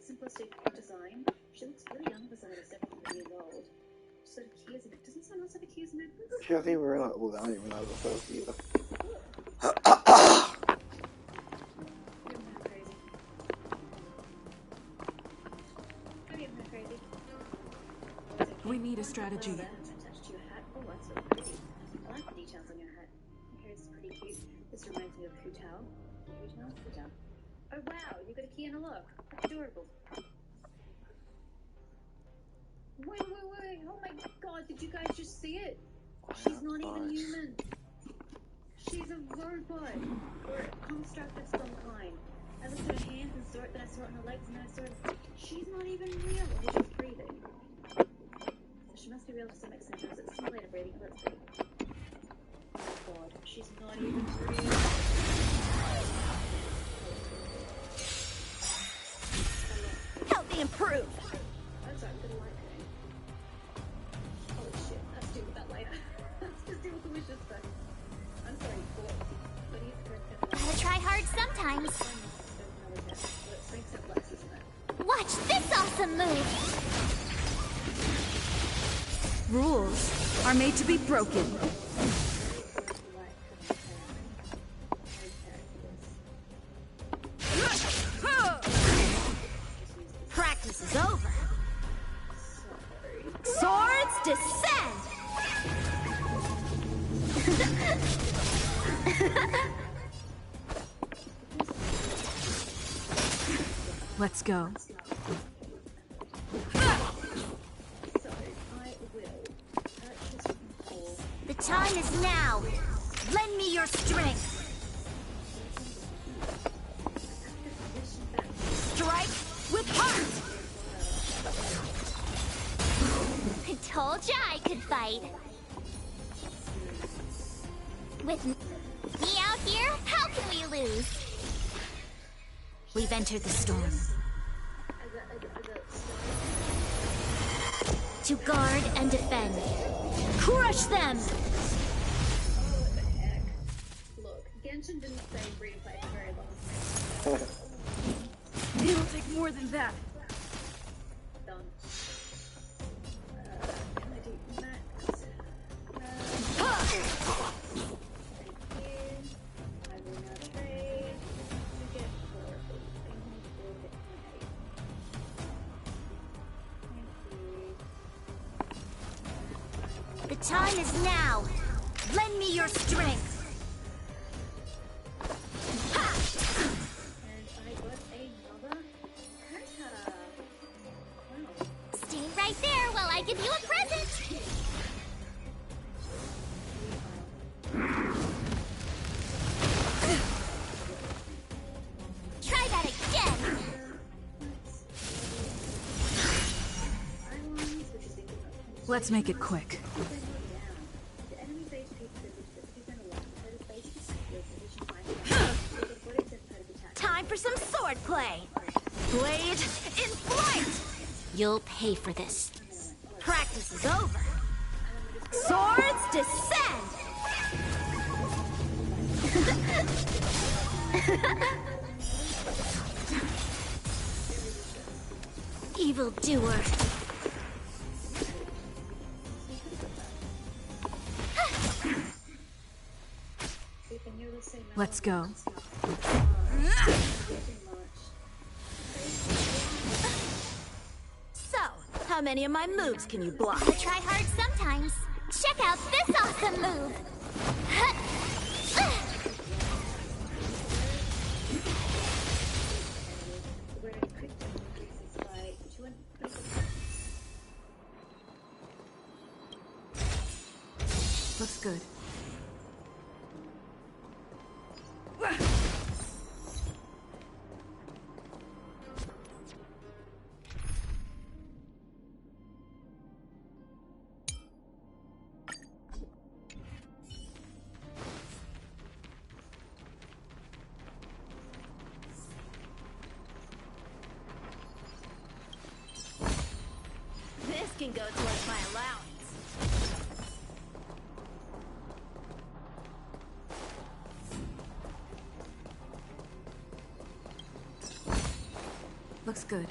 simplistic design. She looks really young for someone who's 17 years old. Sort of keys in it. Doesn't someone else have a keys in it? Yeah, I think we're like, well, I don't even know the first either. We need a strategy. Attached to your hat. Oh, that's so pretty. I like the details on your hat. Your hair is pretty cute. This reminds me of Hu Tao. Hu Tao? Oh wow, you got a key and a lock. That's adorable. Wait. Oh my god, did you guys just see it? She's not even human. She's a robot. Or a construct of some kind. I looked at her hands and saw it, then I saw it on her legs, and then I saw it. She's not even real. Or she's breathing. So she must be real to some extent. Or is it simulated breathing? Let's see. Oh my god, she's not even real. Help me improve! I'm sorry, I'm gonna like her. Holy shit, let's deal with that later. Let's just deal with the wishes first. I'm sorry, but he's correct. Gotta try hard sometimes. Strengths and flex, isn't it? Watch this awesome move! Rules are made to be broken. Practice is over. Swords descend! Let's go. The time is now. Lend me your strength. Strike with heart. I told ya I could fight. With me out here, how can we lose? We've entered the storm. To guard and defend. Crush them! Oh, what the heck? Look, Genshin didn't say free to play for very long. It'll take more than that. Done. Can I do max? Thank you. I will now trade to get 4 things. We'll get 8. Thank you. The time is now. Lend me your strength. And I got another Honkai. Wow. Stay right there while I give you a present. Try that again. Let's make it quick. Time for some swordplay. Blade in flight. You'll pay for this. Practice is over. Swords descend. Evil doer. Let's go. So, how many of my moves can you block? I try hard sometimes. Check out this awesome move. Looks good. This can go towards my allowance. Looks good.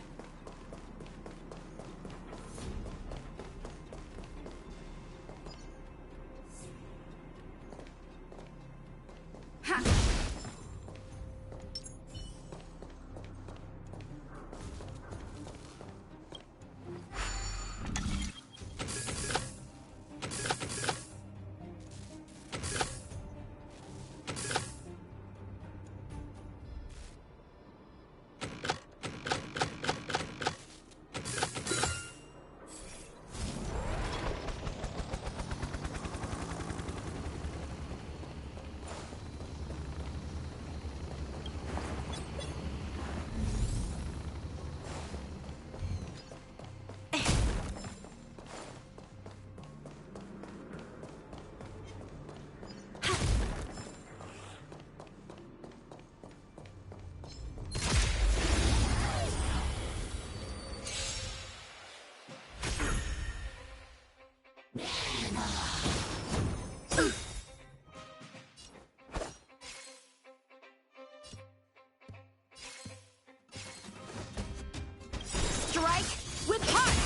Strike with heart!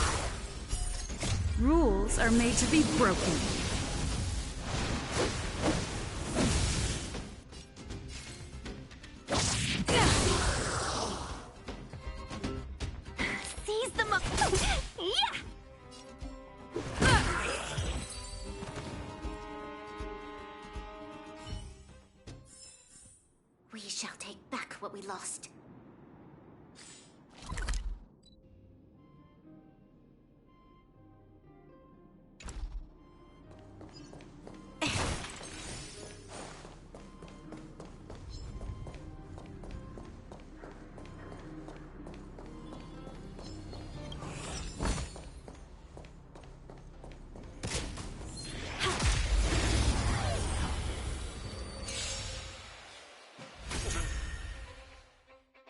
Rules are made to be broken. Seize the mo- Yeah! We shall take back what we lost.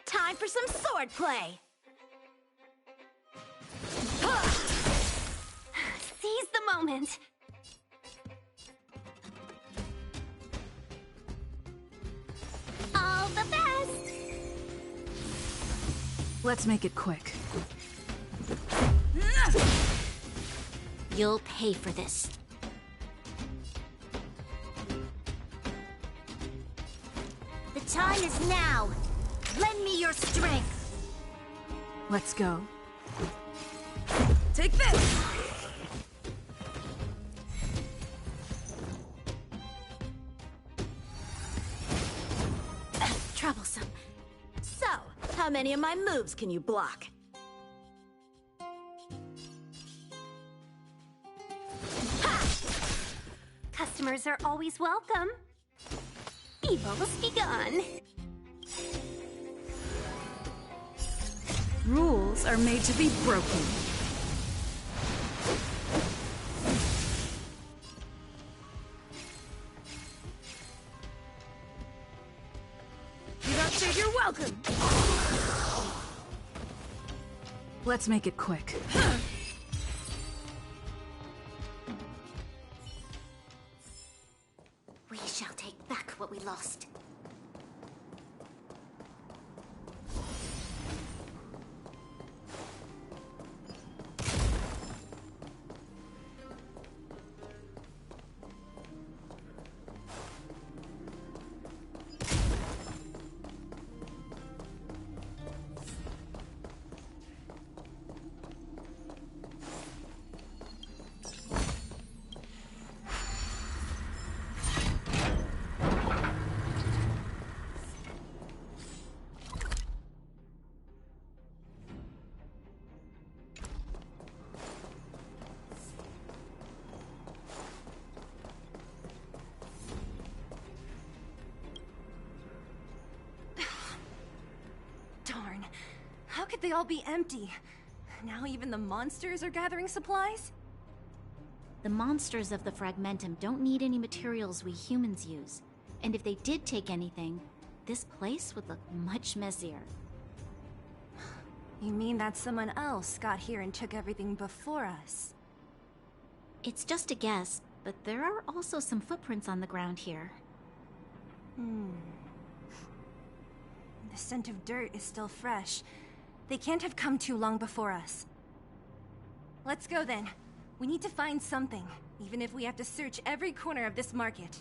Time for some sword play! Seize the moment! All the best! Let's make it quick. You'll pay for this. The time is now! Lend me your strength! Let's go. Take this! Troublesome. So, how many of my moves can you block? Ha! Customers are always welcome. Evil's begun. Rules are made to be broken. You don't say you're welcome! Let's make it quick. We shall take back what we lost. Darn. How could they all be empty? Now even the monsters are gathering supplies? The monsters of the Fragmentum don't need any materials we humans use. And if they did take anything, this place would look much messier. You mean that someone else got here and took everything before us? It's just a guess, but there are also some footprints on the ground here. The scent of dirt is still fresh. They can't have come too long before us. Let's go then. We need to find something, even if we have to search every corner of this market.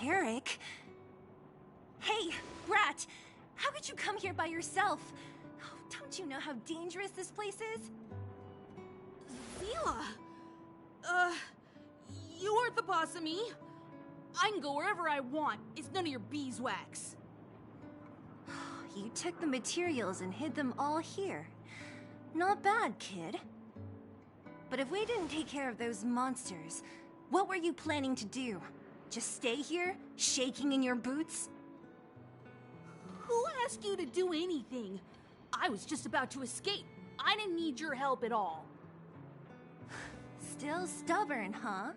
Eric? Hey, Brat! How could you come here by yourself? Oh, don't you know how dangerous this place is? Zila! You aren't the boss of me. I can go wherever I want. It's none of your beeswax. You took the materials and hid them all here. Not bad, kid. But if we didn't take care of those monsters, what were you planning to do? Just stay here, shaking in your boots? Who asked you to do anything? I was just about to escape. I didn't need your help at all. Still stubborn, huh?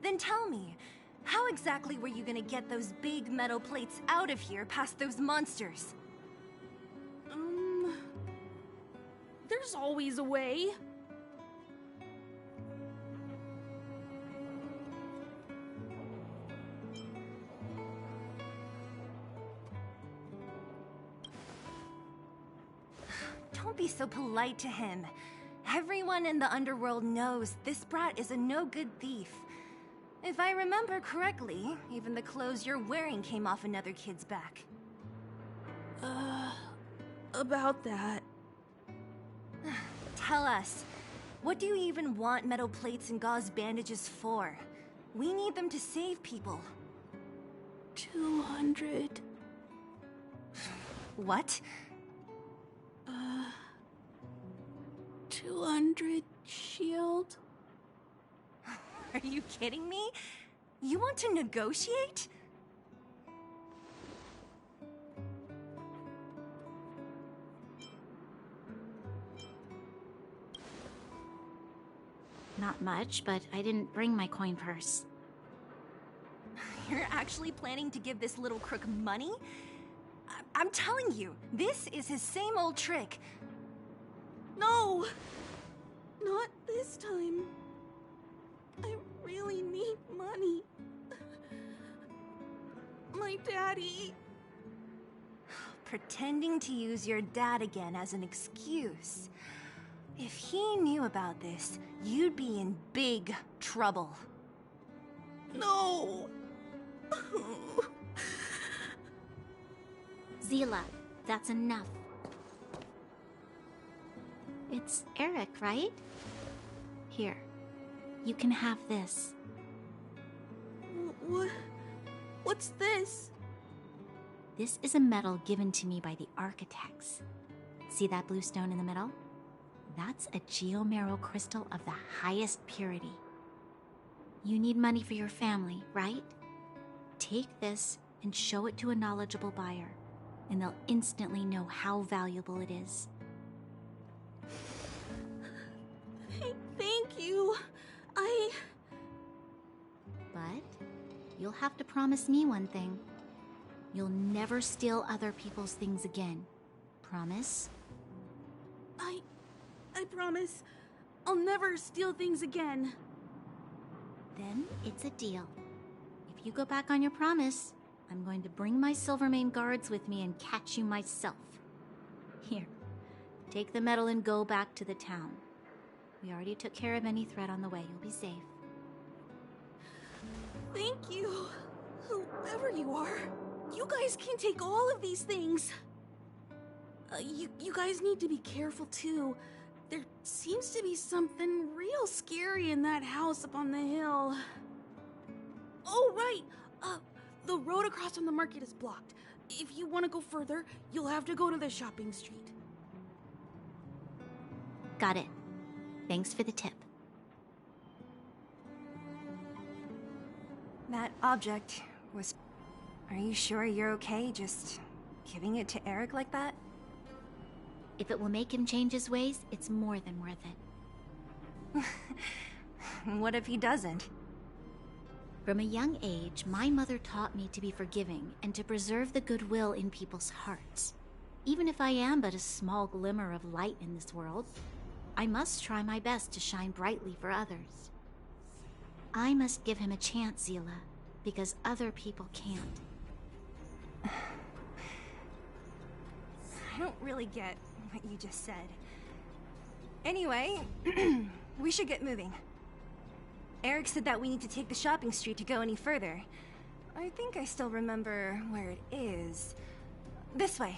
Then tell me, how exactly were you gonna get those big metal plates out of here past those monsters? There's always a way. Don't be so polite to him. Everyone in the underworld knows this brat is a no-good thief. If I remember correctly, even the clothes you're wearing came off another kid's back. About that. Tell us, what do you even want metal plates and gauze bandages for? We need them to save people. 200. What? 200 shield? Are you kidding me? You want to negotiate? Not much, but I didn't bring my coin purse. You're actually planning to give this little crook money? I'm telling you, this is his same old trick. No! Not this time. I really need money. My daddy. Pretending to use your dad again as an excuse. If he knew about this, you'd be in big trouble. No! Zila, that's enough. It's Eric, right? Here, you can have this. What's this? This is a medal given to me by the architects. See that blue stone in the middle? That's a geomerald crystal of the highest purity. You need money for your family, right? Take this and show it to a knowledgeable buyer, and they'll instantly know how valuable it is. Thank you. But you'll have to promise me one thing. You'll never steal other people's things again. Promise? I promise. I'll never steal things again. Then it's a deal. If you go back on your promise, I'm going to bring my Silvermane guards with me and catch you myself. Here, take the medal and go back to the town. We already took care of any threat on the way. You'll be safe. Thank you. Whoever you are, you guys can take all of these things. You guys need to be careful too. There seems to be something real scary in that house up on the hill. Oh, right. The road across from the market is blocked. If you want to go further, you'll have to go to the shopping street. Got it. Thanks for the tip. That object was... Are you sure you're okay just giving it to Eric like that? If it will make him change his ways, it's more than worth it. What if he doesn't? From a young age, my mother taught me to be forgiving and to preserve the goodwill in people's hearts. Even if I am but a small glimmer of light in this world, I must try my best to shine brightly for others. I must give him a chance, Zila, because other people can't. I don't really get what you just said. Anyway, we should get moving. Eric said that we need to take the shopping street to go any further. I think I still remember where it is. This way.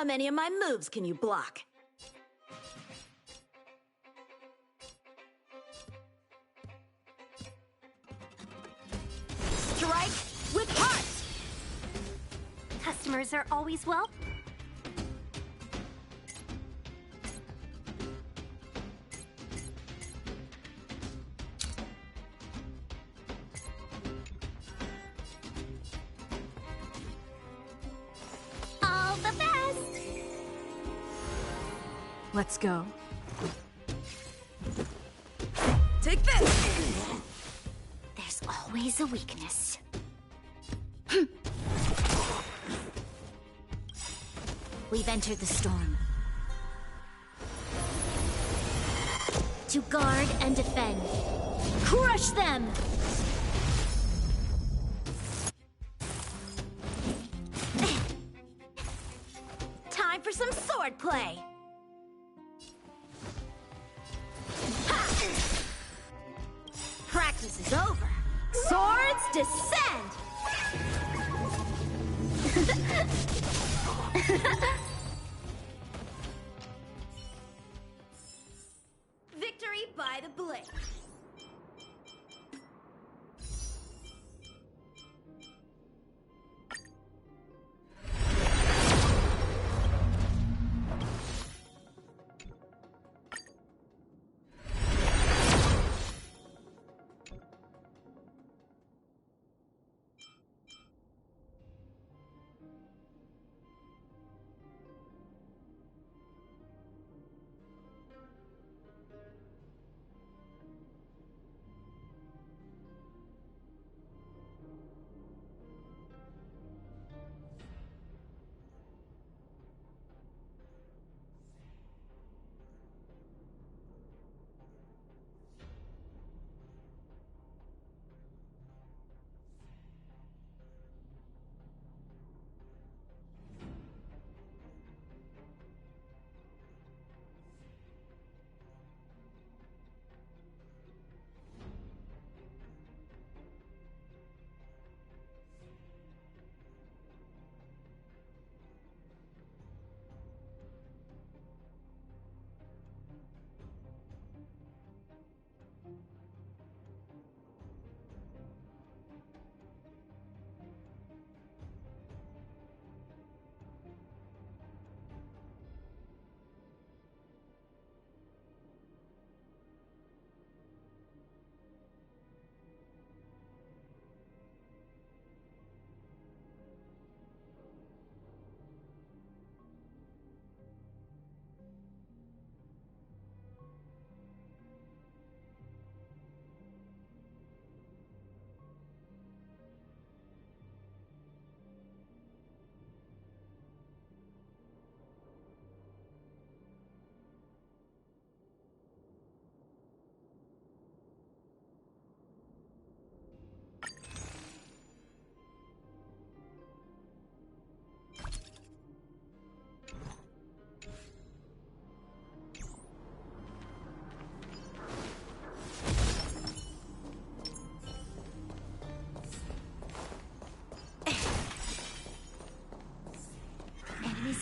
How many of my moves can you block? Strike with heart! Customers are always welcome. All the best! Let's go. Take this! There's always a weakness. We've entered the storm. To guard and defend. Crush them! Time for some swordplay! Practice is over. Swords descend! Victory by the blade.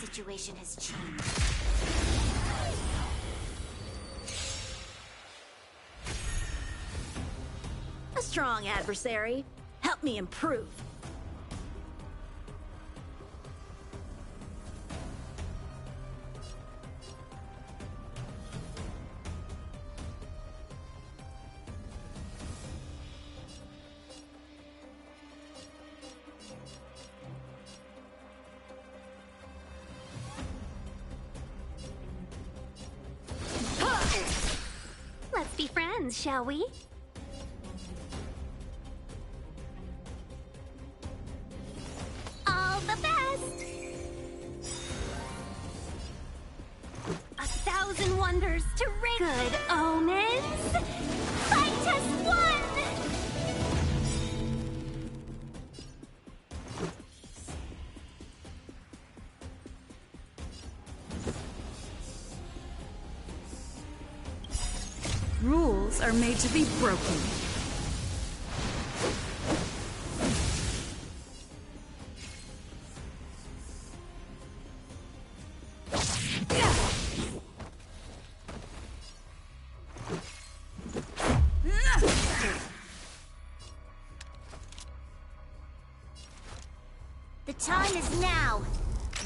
Situation has changed. A strong adversary. Help me improve. Let's be friends, shall we? All the best! 1,000 wonders to ring. Good omens! Fight us one! Rules are made to be broken. The time is now.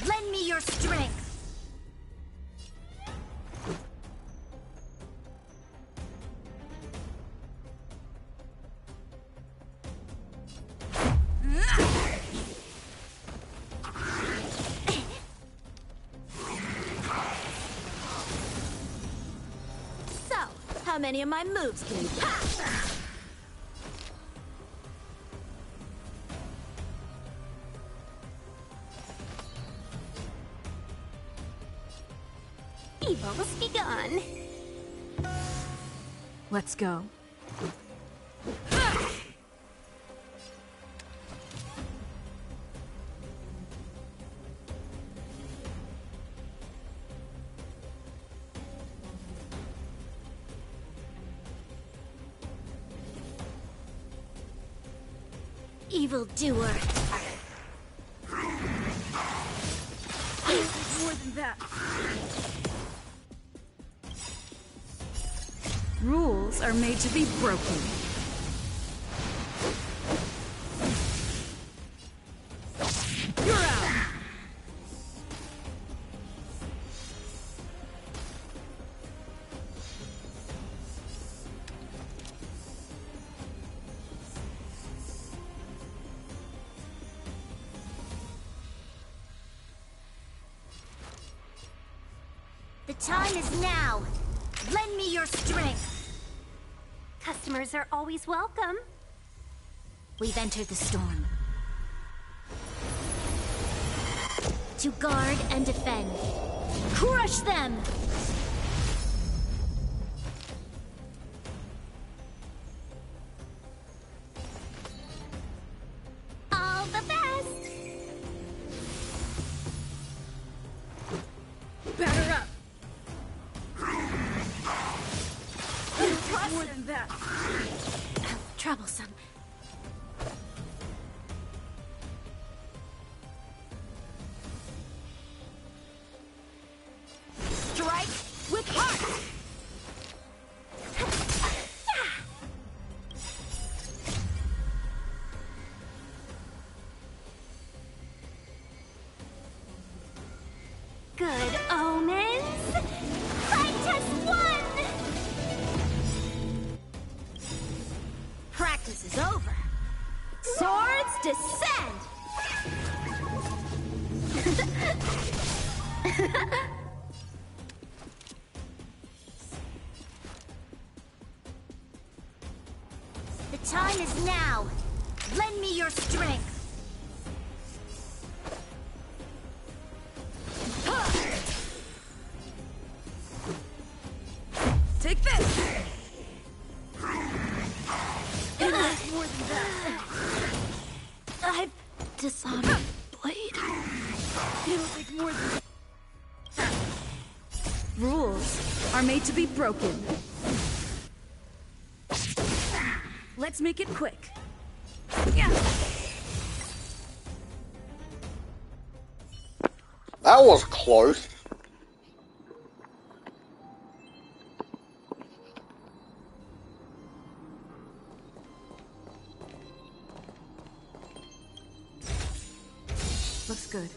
Lend me your strength. So, how many of my moves can you pass? Evil's begun. Let's go. Evildoer. More than that. Rules are made to be broken. You're out! The time is now. Lend me your strength. Customers are always welcome. We've entered the storm. To guard and defend. Crush them! All the best! Batter up! More than that. Troublesome. Strike with heart! Good omens! Fight us one! Practice is over. Swords descend! The time is now. Lend me your strength. Take this! More than that. I've dishonored blade. It'll take more than that. Rules are made to be broken. Let's make it quick. That was close. Looks good.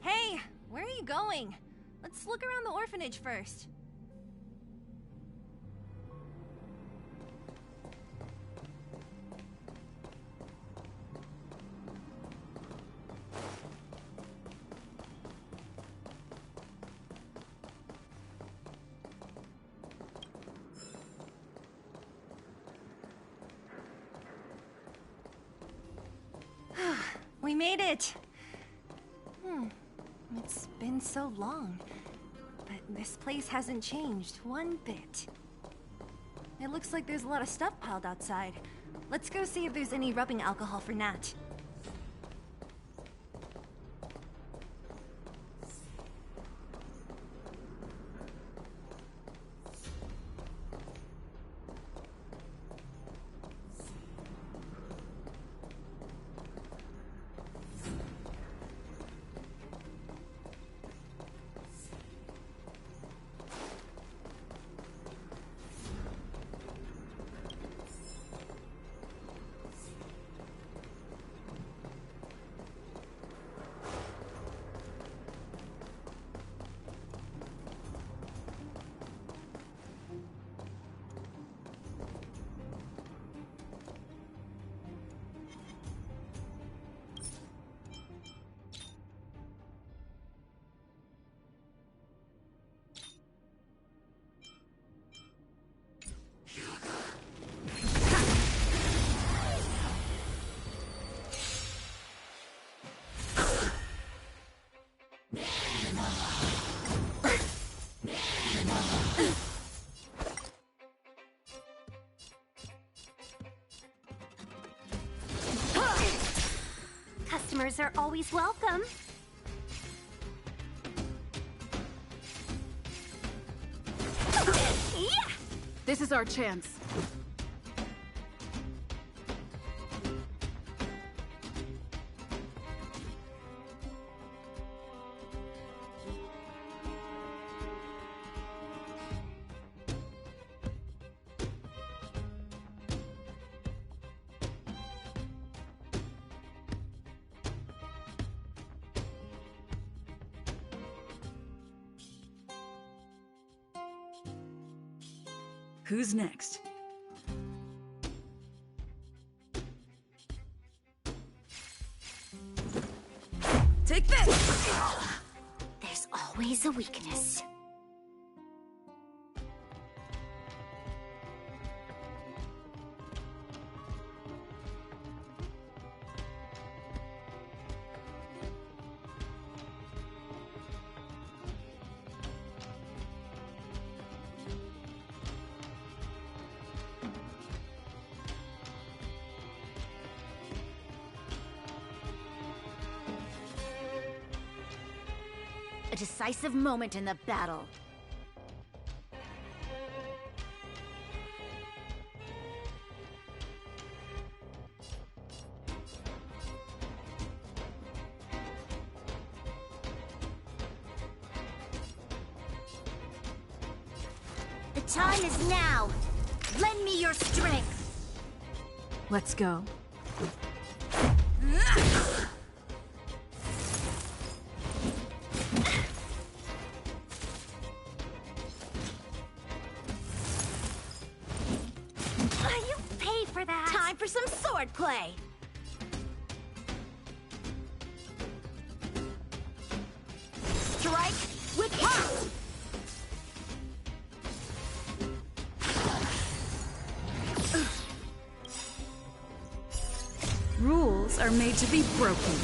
Hey, where are you going? Let's look around the orphanage first. We made it! It's been so long. But this place hasn't changed one bit. It looks like there's a lot of stuff piled outside. Let's go see if there's any rubbing alcohol for Nat. Customers are always welcome. Yeah! This is our chance. Who's next? Take this! There's always a weakness. A decisive moment in the battle. The time is now. Lend me your strength. Let's go. You paid for that. Time for some swordplay. Strike with heart. Rules are made to be broken.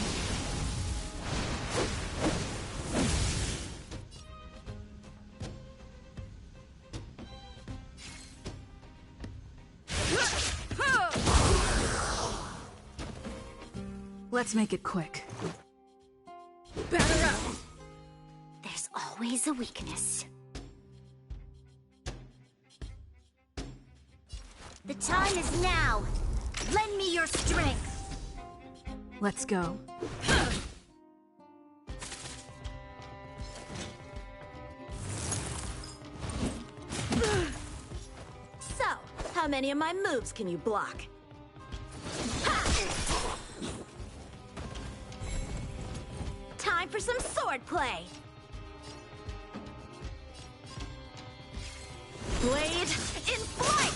Let's make it quick. Batter up! There's always a weakness. The time is now. Lend me your strength. Let's go. So, how many of my moves can you block? Time for some swordplay. Blade in flight!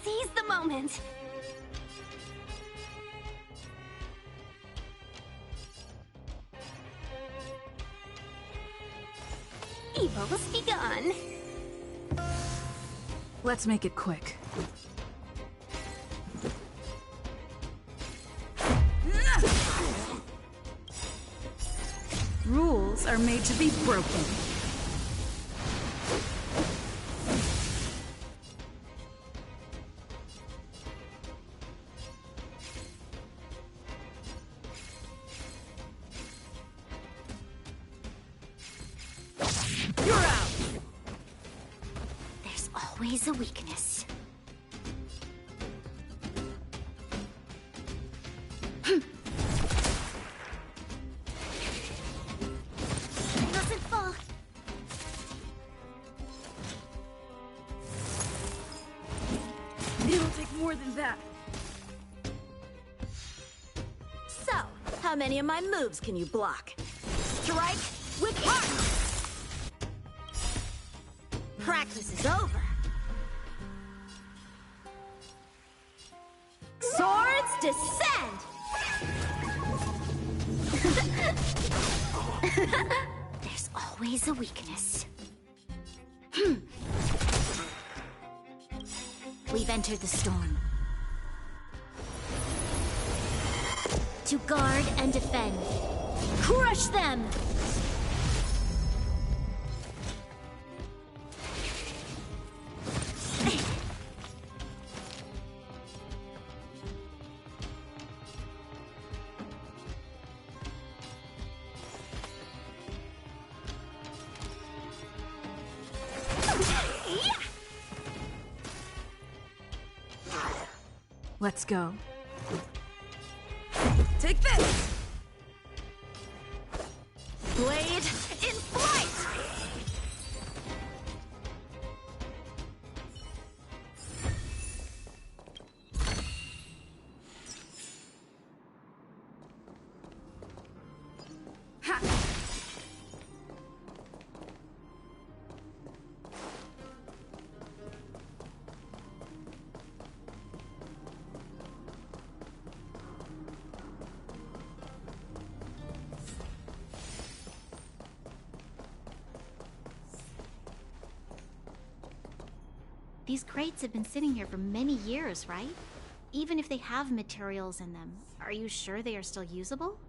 Seize the moment. Evil has begun. Let's make it quick. Rules are made to be broken. You're out! There's always a weakness. Doesn't fall. It'll take more than that. So, how many of my moves can you block? Strike with heart! Practice is over. Swords descend! There's always a weakness. We've entered the storm. To guard and defend. Crush them! Let's go. Take this! Blade in flight! Ha! These crates have been sitting here for many years, right? Even if they have materials in them, are you sure they are still usable?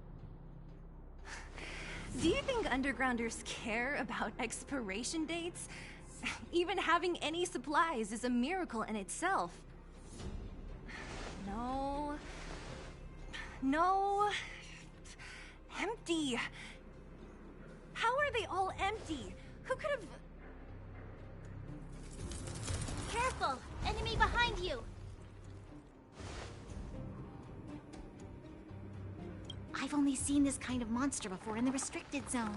Do you think undergrounders care about expiration dates? Even having any supplies is a miracle in itself. No. No. Empty. How are they all empty? Who could have... Careful! Enemy behind you! I've only seen this kind of monster before in the restricted zone.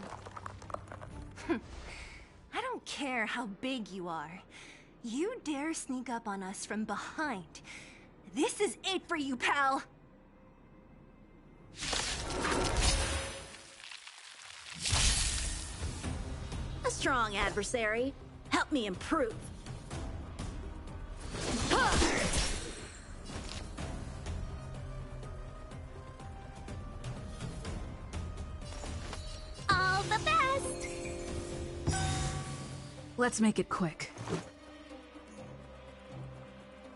I don't care how big you are. You dare sneak up on us from behind. This is it for you, pal! A strong adversary. Help me improve. All the best! Let's make it quick.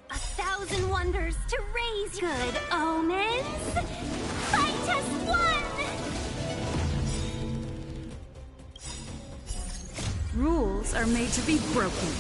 1,000 wonders to raise good omens! Fight has won! Rules are made to be broken.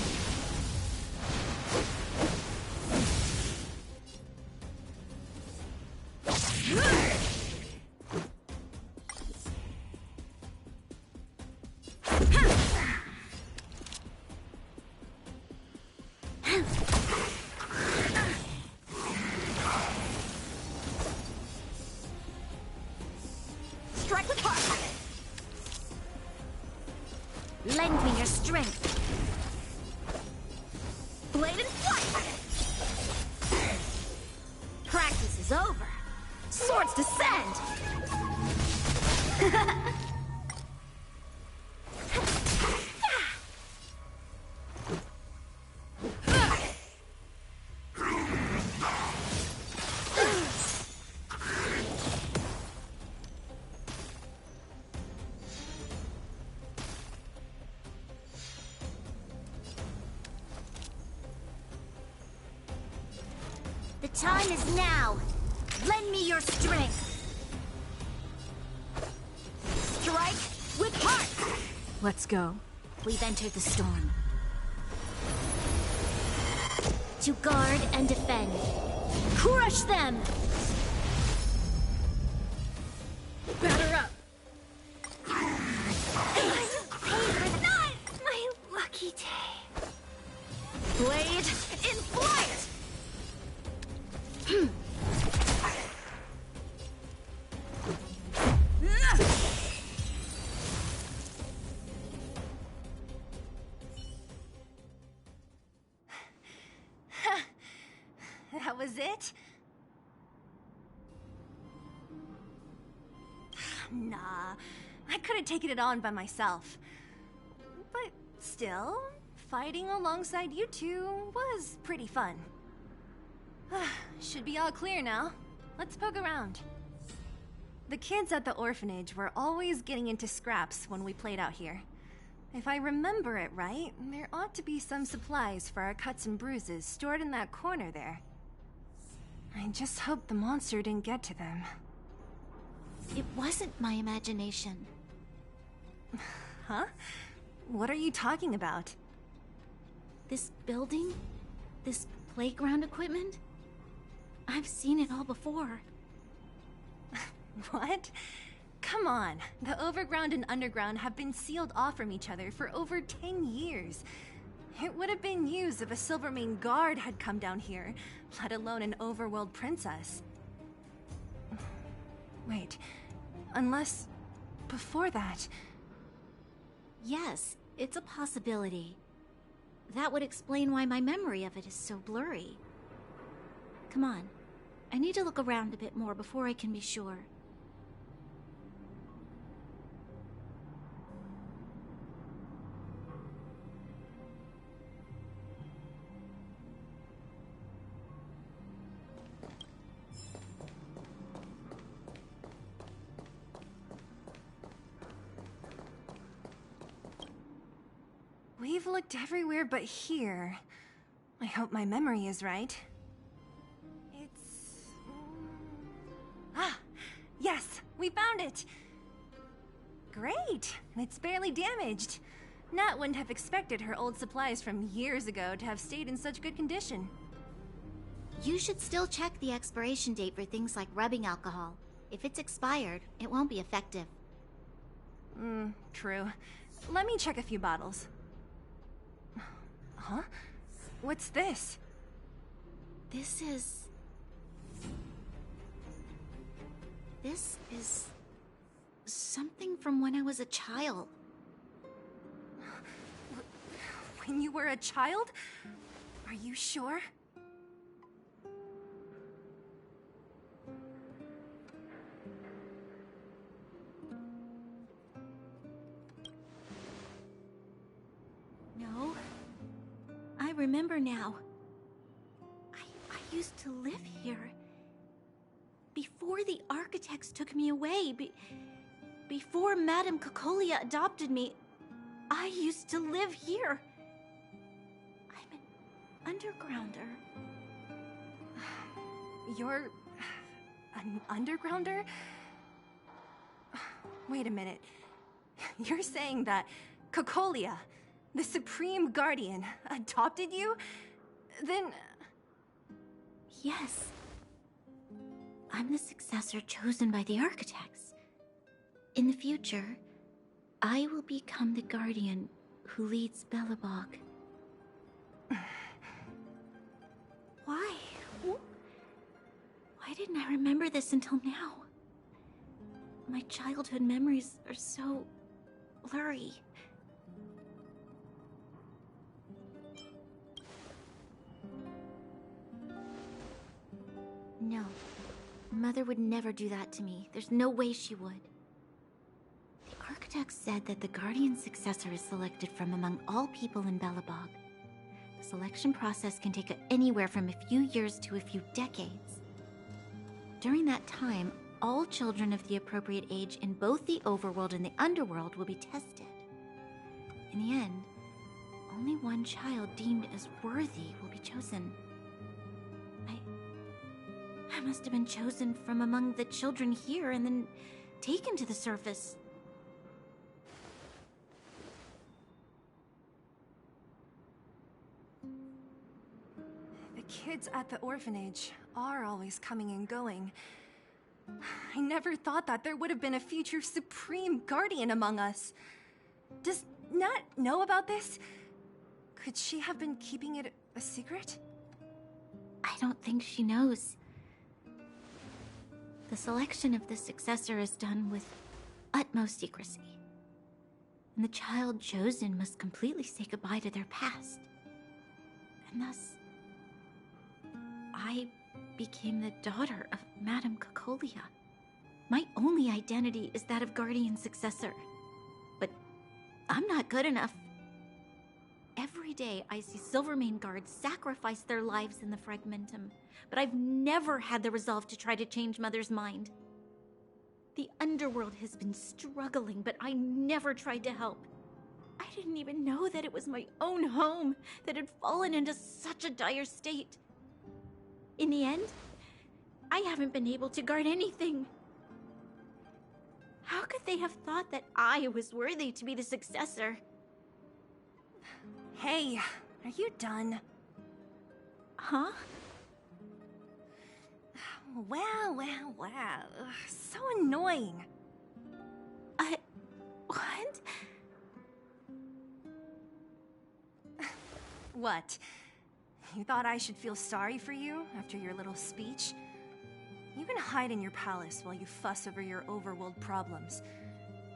Strike with heart! Lend me your strength. Blade in flight! Practice is over. Swords descend! The time is now. Lend me your strength. Strike with heart! Let's go. We've entered the storm. To guard and defend. Crush them! Batter up! My lucky day. Blade in flight! That was it? Nah, I could have taken it on by myself. But still, fighting alongside you two was pretty fun. Should be all clear now. Let's poke around. The kids at the orphanage were always getting into scraps when we played out here. If I remember it right, there ought to be some supplies for our cuts and bruises stored in that corner there. I just hope the monster didn't get to them. It wasn't my imagination. Huh? What are you talking about? This building? This playground equipment? I've seen it all before. What? Come on. The overground and underground have been sealed off from each other for over 10 years. It would have been news if a Silvermane guard had come down here, let alone an overworld princess. Wait, unless before that... Yes, it's a possibility. That would explain why my memory of it is so blurry. Come on, I need to look around a bit more before I can be sure. We've looked everywhere but here. I hope my memory is right. It's... Ah! Yes! We found it! Great! And it's barely damaged. Nat wouldn't have expected her old supplies from years ago to have stayed in such good condition. You should still check the expiration date for things like rubbing alcohol. If it's expired, it won't be effective. True. Let me check a few bottles. Huh? What's this? This is something from when I was a child. When you were a child? Are you sure? No. I remember now. I used to live here. Before the architects took me away, before Madame Cocolia adopted me, I used to live here. I'm an undergrounder. You're... an undergrounder? Wait a minute. You're saying that Cocolia, the Supreme Guardian, adopted you? Then... Yes. I'm the successor chosen by the architects. In the future, I will become the guardian who leads Belobog. Why? Why didn't I remember this until now? My childhood memories are so blurry. No. Mother would never do that to me. There's no way she would. The architect said that the guardian successor is selected from among all people in Belobog. The selection process can take anywhere from a few years to a few decades. During that time, all children of the appropriate age in both the overworld and the underworld will be tested. In the end, only one child deemed as worthy will be chosen. I must have been chosen from among the children here and then taken to the surface. kids at the orphanage are always coming and going. I never thought that there would have been a future Supreme Guardian among us. Does Nat know about this? Could she have been keeping it a secret? I don't think she knows. The selection of the successor is done with utmost secrecy. And the child chosen must completely say goodbye to their past. And thus, I became the daughter of Madame Cocolia. My only identity is that of guardian successor. But I'm not good enough. Every day I see Silvermane guards sacrifice their lives in the Fragmentum, but I've never had the resolve to try to change Mother's mind. The underworld has been struggling, but I never tried to help. I didn't even know that it was my own home that had fallen into such a dire state. In the end, I haven't been able to guard anything. How could they have thought that I was worthy to be the successor? Hey, are you done? Huh? Wow. So annoying. What? What? You thought I should feel sorry for you after your little speech? You can hide in your palace while you fuss over your overworld problems.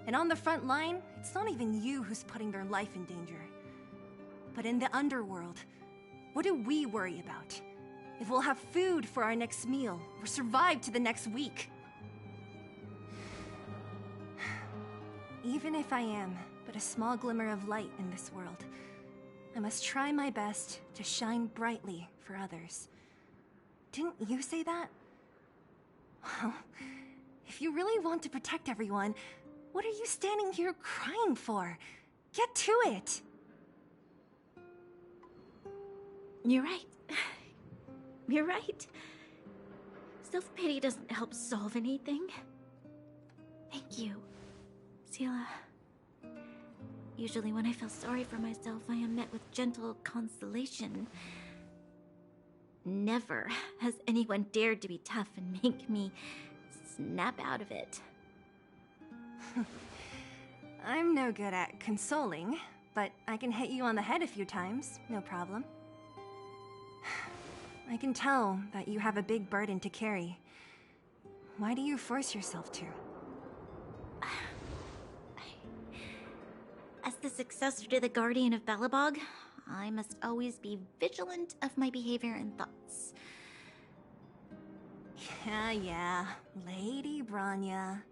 And on the front line, it's not even you who's putting their life in danger. But in the underworld, what do we worry about? If we'll have food for our next meal, or survive to the next week. Even if I am but a small glimmer of light in this world, I must try my best to shine brightly for others. Didn't you say that? Well, if you really want to protect everyone, what are you standing here crying for? Get to it! You're right. You're right. Self-pity doesn't help solve anything. Thank you, Selah. Usually when I feel sorry for myself, I am met with gentle consolation. Never has anyone dared to be tough and make me snap out of it. I'm no good at consoling, but I can hit you on the head a few times, no problem. I can tell that you have a big burden to carry. Why do you force yourself to? As the successor to the Guardian of Belobog, I must always be vigilant of my behavior and thoughts. Yeah, Lady Bronya.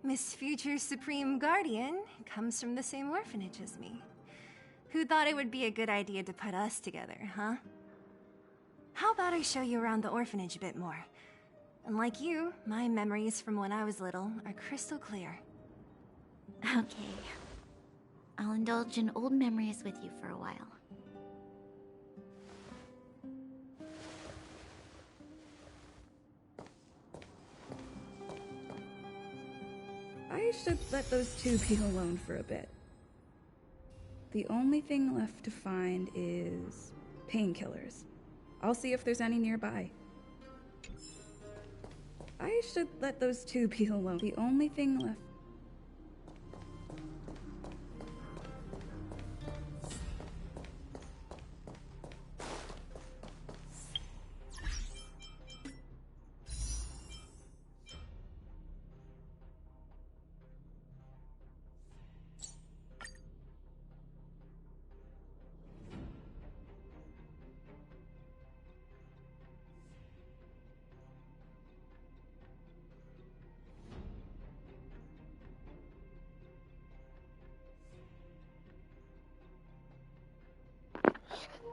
Miss Future Supreme Guardian comes from the same orphanage as me. Who thought it would be a good idea to put us together, huh? How about I show you around the orphanage a bit more? And like you, my memories from when I was little are crystal clear. Okay. I'll indulge in old memories with you for a while. I should let those two be alone for a bit. The only thing left to find is painkillers. I'll see if there's any nearby. I should let those two be alone. The only thing left.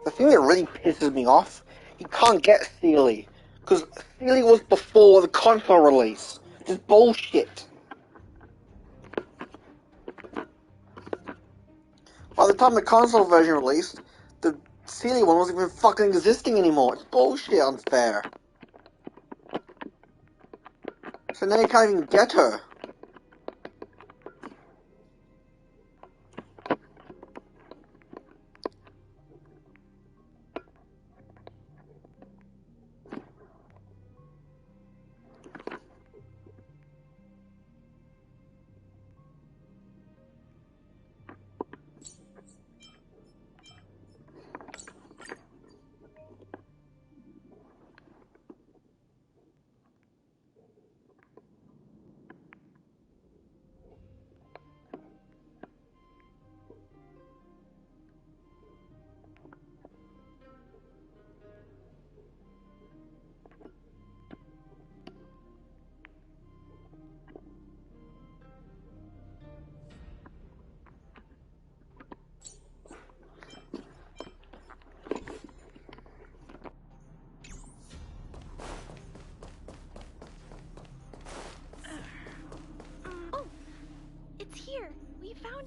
The thing that really pisses me off, you can't get Sealy. Because Sealy was before the console release. It's bullshit. By the time the console version released, the Sealy one wasn't even fucking existing anymore. It's bullshit unfair. So now you can't even get her.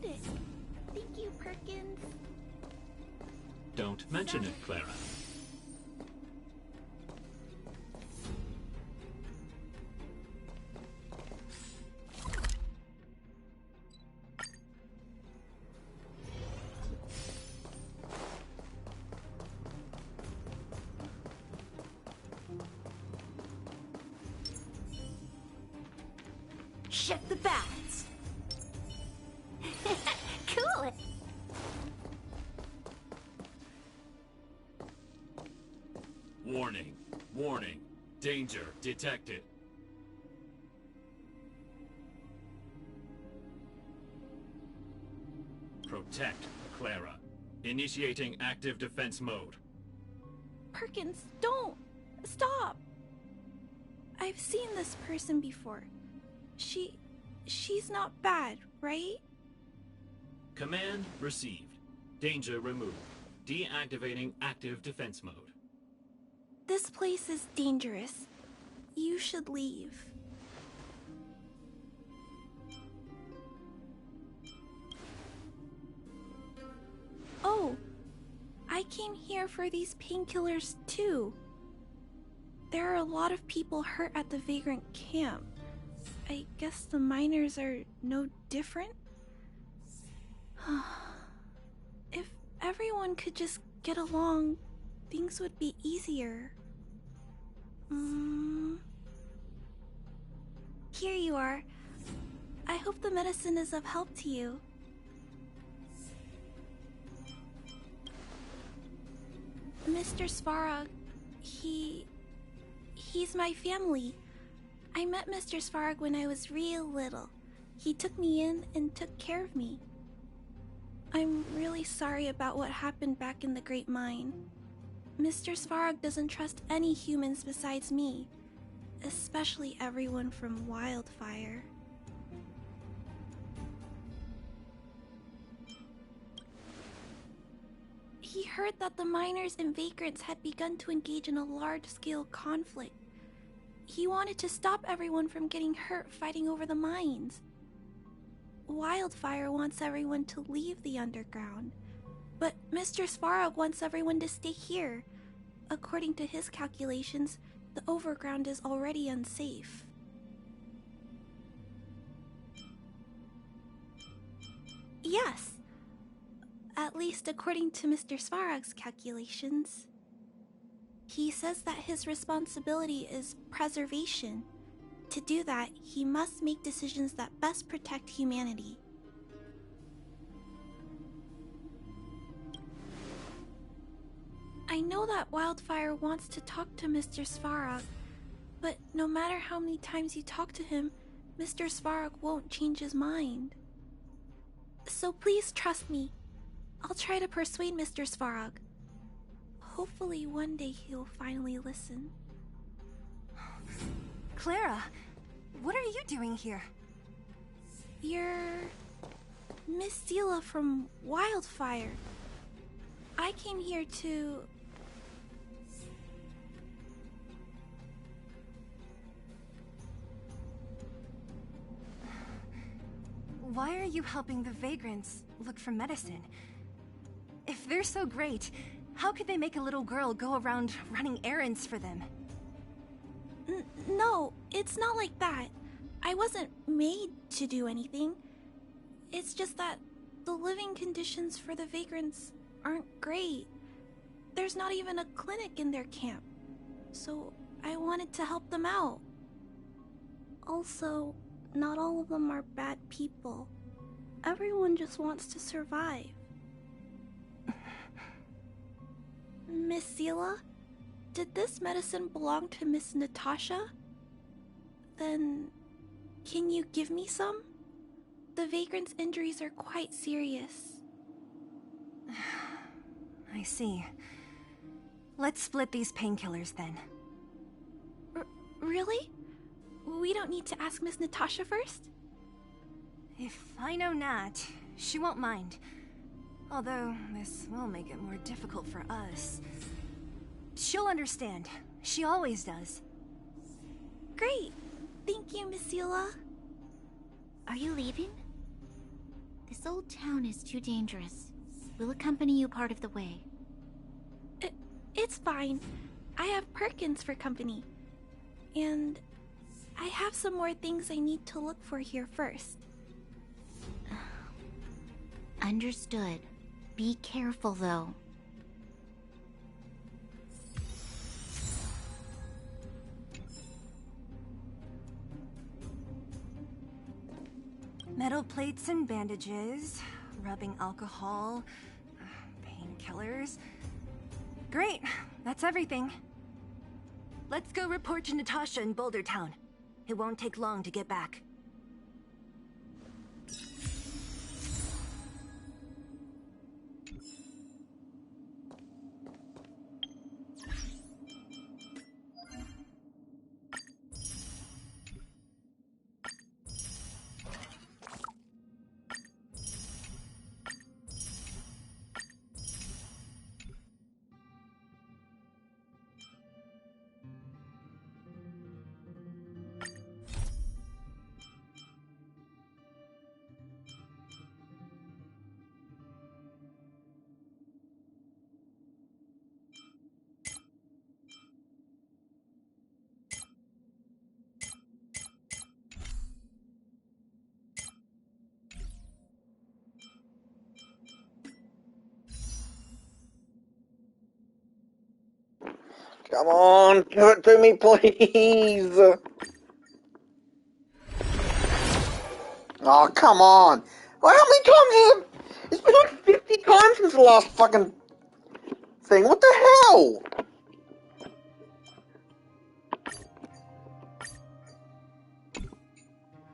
it. Thank you, Perkins. Don't mention it, Clara. Shift the balance. Cool. Warning. Warning. Danger detected. Protect Clara. Initiating active defense mode. Perkins, don't! Stop! I've seen this person before. She's not bad, right? Command received. Danger removed. Deactivating active defense mode. This place is dangerous. You should leave. Oh, I came here for these painkillers too. There are a lot of people hurt at the Vagrant camp. I guess the miners are no different? If everyone could just get along, things would be easier. Here you are. I hope the medicine is of help to you. Mr. Svarog, he's my family. I met Mr. Svarog when I was real little. He took me in and took care of me. I'm really sorry about what happened back in the Great Mine. Mr. Svarog doesn't trust any humans besides me, especially everyone from Wildfire. He heard that the miners and vagrants had begun to engage in a large-scale conflict. He wanted to stop everyone from getting hurt fighting over the mines. Wildfire wants everyone to leave the underground, but Mr. Svarog wants everyone to stay here. According to his calculations, the overground is already unsafe. Yes, at least according to Mr. Svarog's calculations. He says that his responsibility is preservation. To do that, he must make decisions that best protect humanity. I know that Wildfire wants to talk to Mr. Svarog, but no matter how many times you talk to him, Mr. Svarog won't change his mind. So please trust me. I'll try to persuade Mr. Svarog. Hopefully one day he'll finally listen. Clara, what are you doing here? You're Miss Sela from Wildfire. I came here to... Why are you helping the vagrants look for medicine? If they're so great, how could they make a little girl go around running errands for them? No, it's not like that. I wasn't made to do anything. It's just that the living conditions for the vagrants aren't great. There's not even a clinic in their camp. So I wanted to help them out. Also, not all of them are bad people. Everyone just wants to survive. Miss Sela, did this medicine belong to Miss Natasha? Then, can you give me some? The vagrant's injuries are quite serious. I see. Let's split these painkillers then. Really? We don't need to ask Miss Natasha first? If I know Nat, she won't mind. Although, this will make it more difficult for us. She'll understand. She always does. Great! Thank you, Miss Sela. Are you leaving? This old town is too dangerous. We'll accompany you part of the way. It's fine. I have Perkins for company. And I have some more things I need to look for here first. Understood. Be careful, though. Metal plates and bandages, rubbing alcohol, painkillers. Great, that's everything. Let's go report to Natasha in Boulder Town. It won't take long to get back. Come on, give it to me, please. Oh, come on. Well, how many times is it? It's been like 50 times since the last fucking thing. What the hell?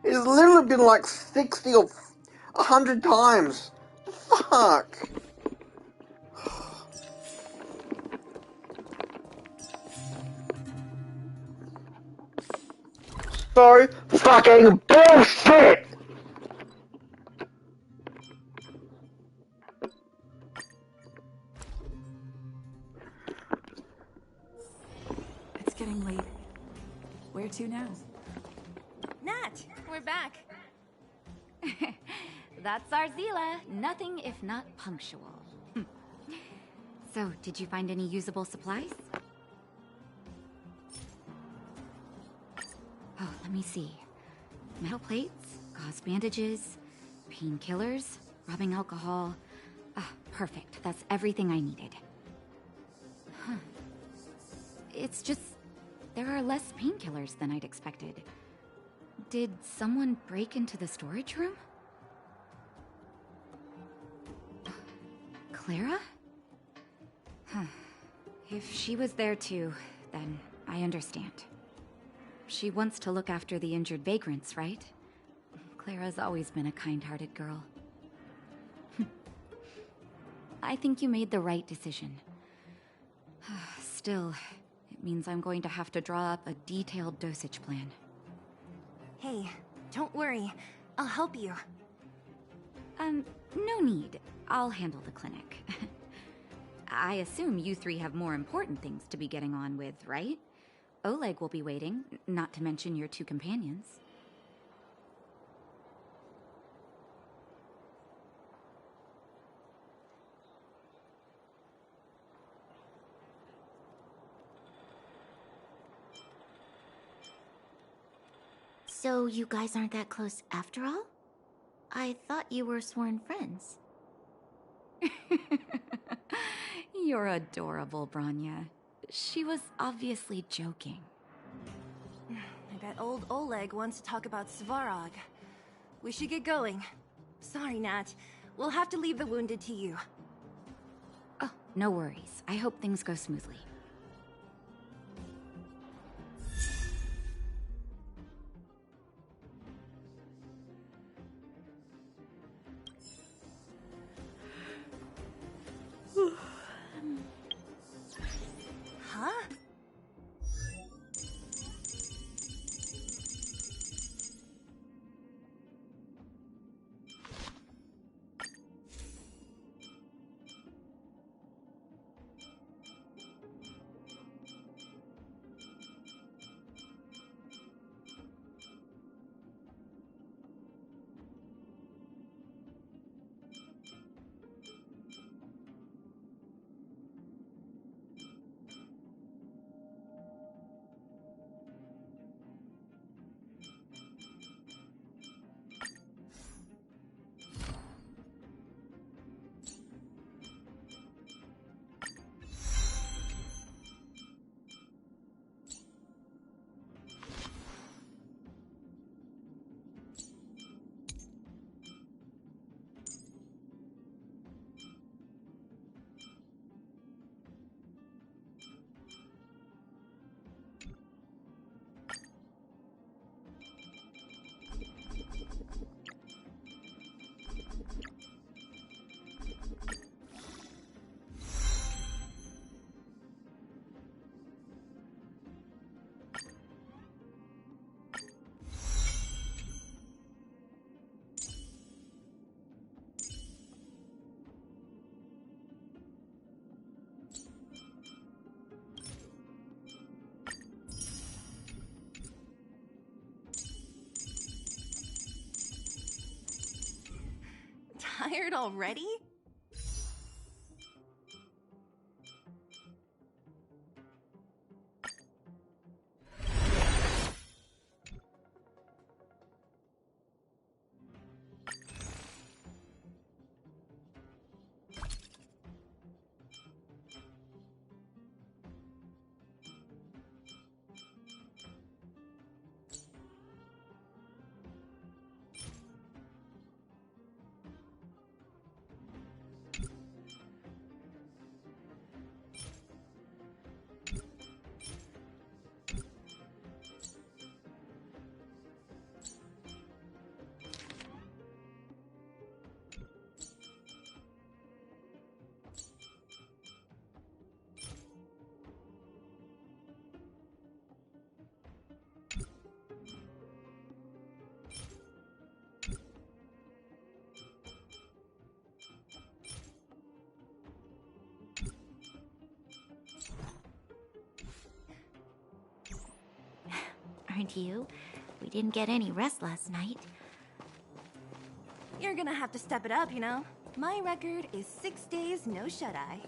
It's literally been like 60 or 100 times. Fuck. So fucking bullshit! It's getting late. Where to now? Nat, we're back. That's our Zila. Nothing if not punctual. So, did you find any usable supplies? Oh, let me see. Metal plates, gauze bandages, painkillers, rubbing alcohol. Ah, perfect. That's everything I needed. Huh. It's just, there are less painkillers than I'd expected. Did someone break into the storage room? Clara? Huh. If she was there too, then I understand. She wants to look after the injured vagrants, right? Clara's always been a kind-hearted girl. I think you made the right decision. Still, it means I'm going to have to draw up a detailed dosage plan. Hey, don't worry. I'll help you. No need. I'll handle the clinic. I assume you three have more important things to be getting on with, right? Oleg will be waiting, not to mention your two companions. So you guys aren't that close after all? I thought you were sworn friends. You're adorable, Branya. She was obviously joking. I bet old Oleg wants to talk about Svarog. We should get going. Sorry, Nat. We'll have to leave the wounded to you. Oh, no worries. I hope things go smoothly. Huh? tired already? Aren't you? We didn't get any rest last night. You're gonna have to step it up, you know? My record is 6 days no shut-eye.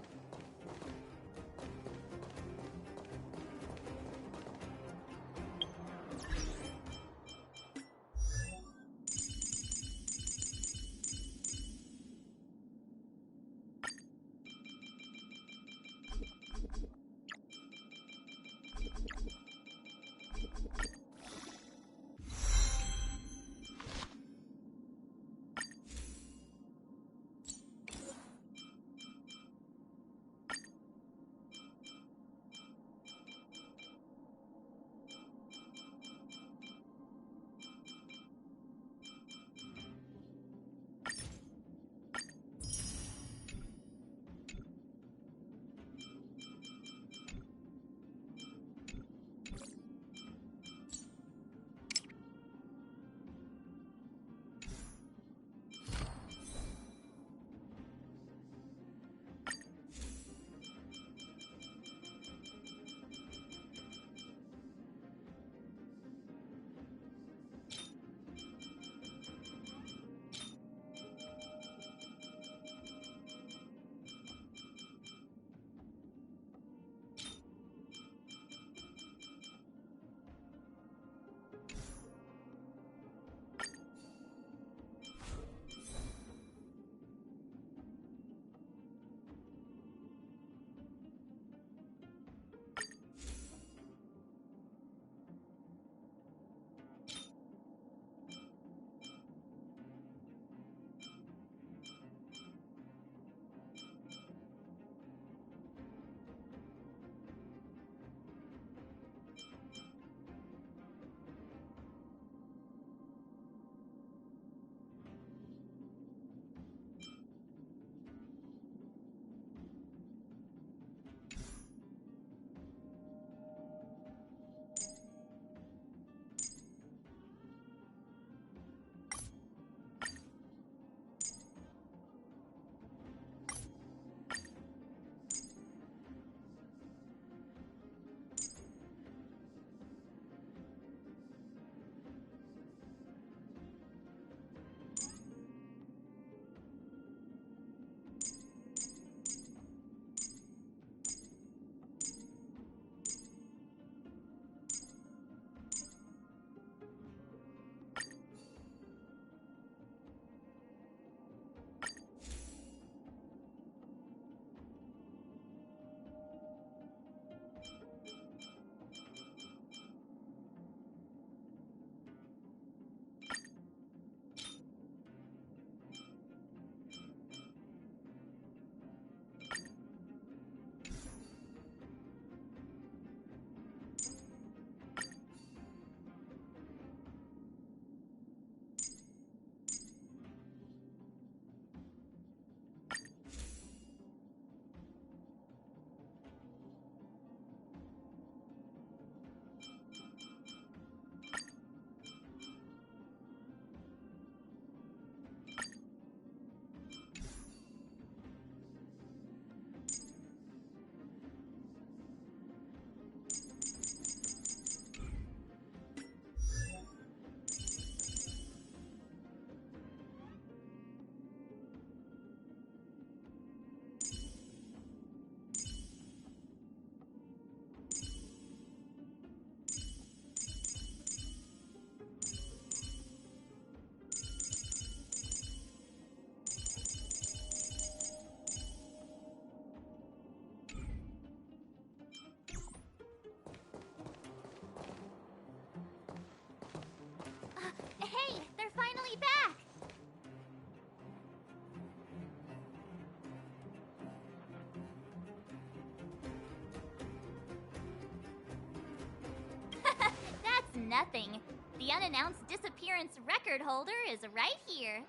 nothing. The unannounced disappearance record holder is right here.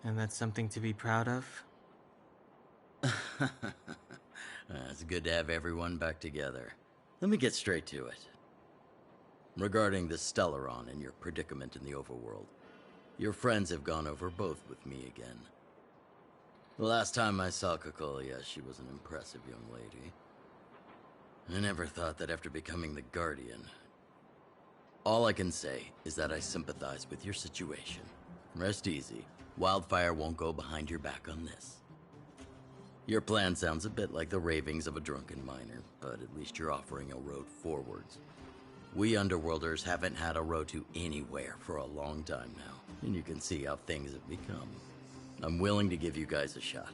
And that's something to be proud of? It's good to have everyone back together. Let me get straight to it. Regarding the Stellaron and your predicament in the overworld, your friends have gone over both with me again. The last time I saw Kokolia, she was an impressive young lady. I never thought that after becoming the Guardian. All I can say is that I sympathize with your situation. Rest easy. Wildfire won't go behind your back on this. Your plan sounds a bit like the ravings of a drunken miner, but at least you're offering a road forwards. We Underworlders haven't had a road to anywhere for a long time now, and you can see how things have become. I'm willing to give you guys a shot.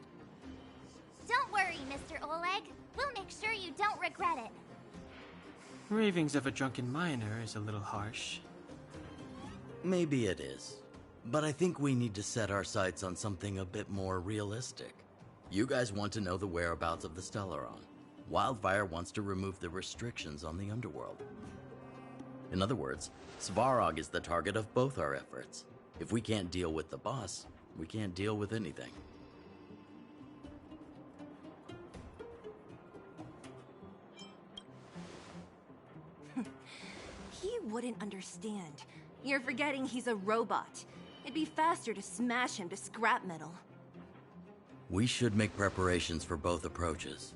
Don't worry, Mr. Oleg. We'll make sure you don't regret it. Ravings of a drunken miner is a little harsh. Maybe it is, but I think we need to set our sights on something a bit more realistic. You guys want to know the whereabouts of the Stellaron. Wildfire wants to remove the restrictions on the Underworld. In other words, Svarog is the target of both our efforts. If we can't deal with the boss, we can't deal with anything. He wouldn't understand. You're forgetting he's a robot. It'd be faster to smash him to scrap metal. We should make preparations for both approaches.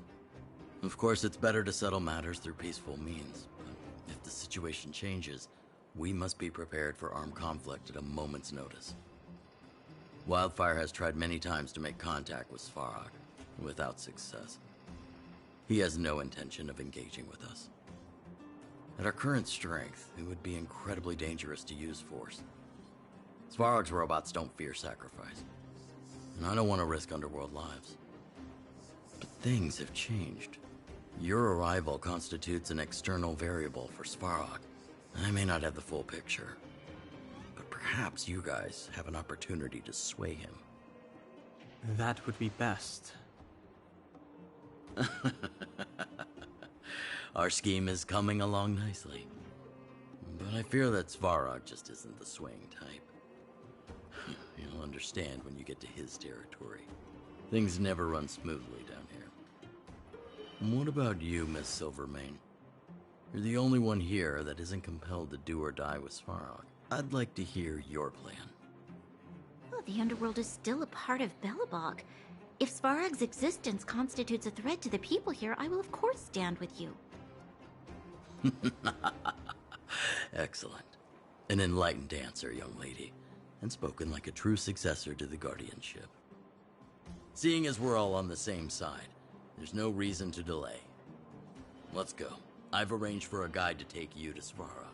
Of course, it's better to settle matters through peaceful means, but if the situation changes, we must be prepared for armed conflict at a moment's notice. Wildfire has tried many times to make contact with Svarog, without success. He has no intention of engaging with us. At our current strength, it would be incredibly dangerous to use force. Svarog's robots don't fear sacrifice, and I don't want to risk Underworld lives. But things have changed. Your arrival constitutes an external variable for Svarog. I may not have the full picture, but perhaps you guys have an opportunity to sway him. That would be best. Our scheme is coming along nicely, but I fear that Svarog just isn't the swaying type. You'll understand when you get to his territory. Things never run smoothly down here. And what about you, Miss Silvermane? You're the only one here that isn't compelled to do or die with Svarog. I'd like to hear your plan. Well, the Underworld is still a part of Belobog. If Svarog's existence constitutes a threat to the people here, I will of course stand with you. Excellent. An enlightened answer, young lady, and spoken like a true successor to the Guardianship. Seeing as we're all on the same side, there's no reason to delay. Let's go. I've arranged for a guide to take you to Svarog.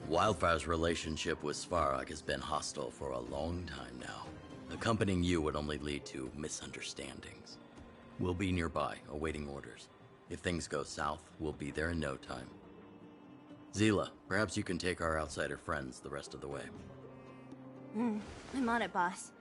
Wildfire's relationship with Svarog has been hostile for a long time now. Accompanying you would only lead to misunderstandings. We'll be nearby, awaiting orders. If things go south, we'll be there in no time. Zila, perhaps you can take our outsider friends the rest of the way. I'm on it, boss.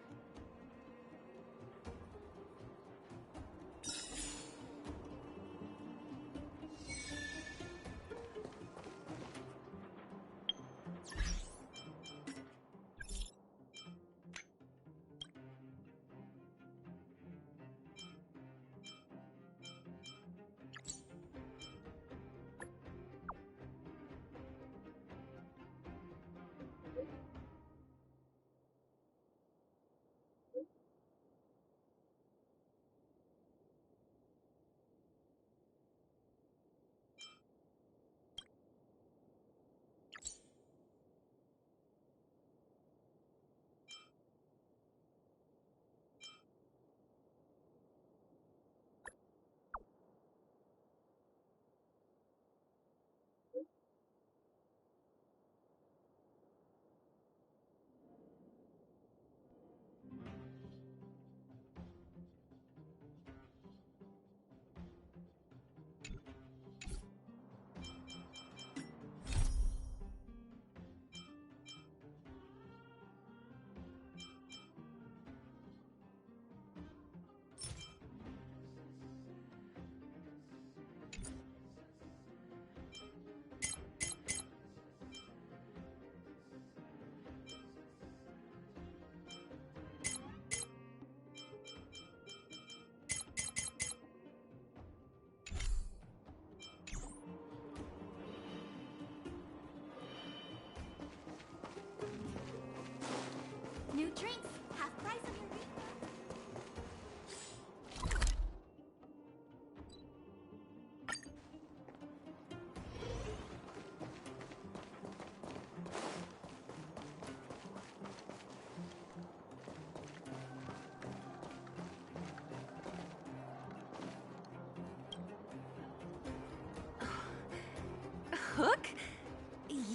Hook?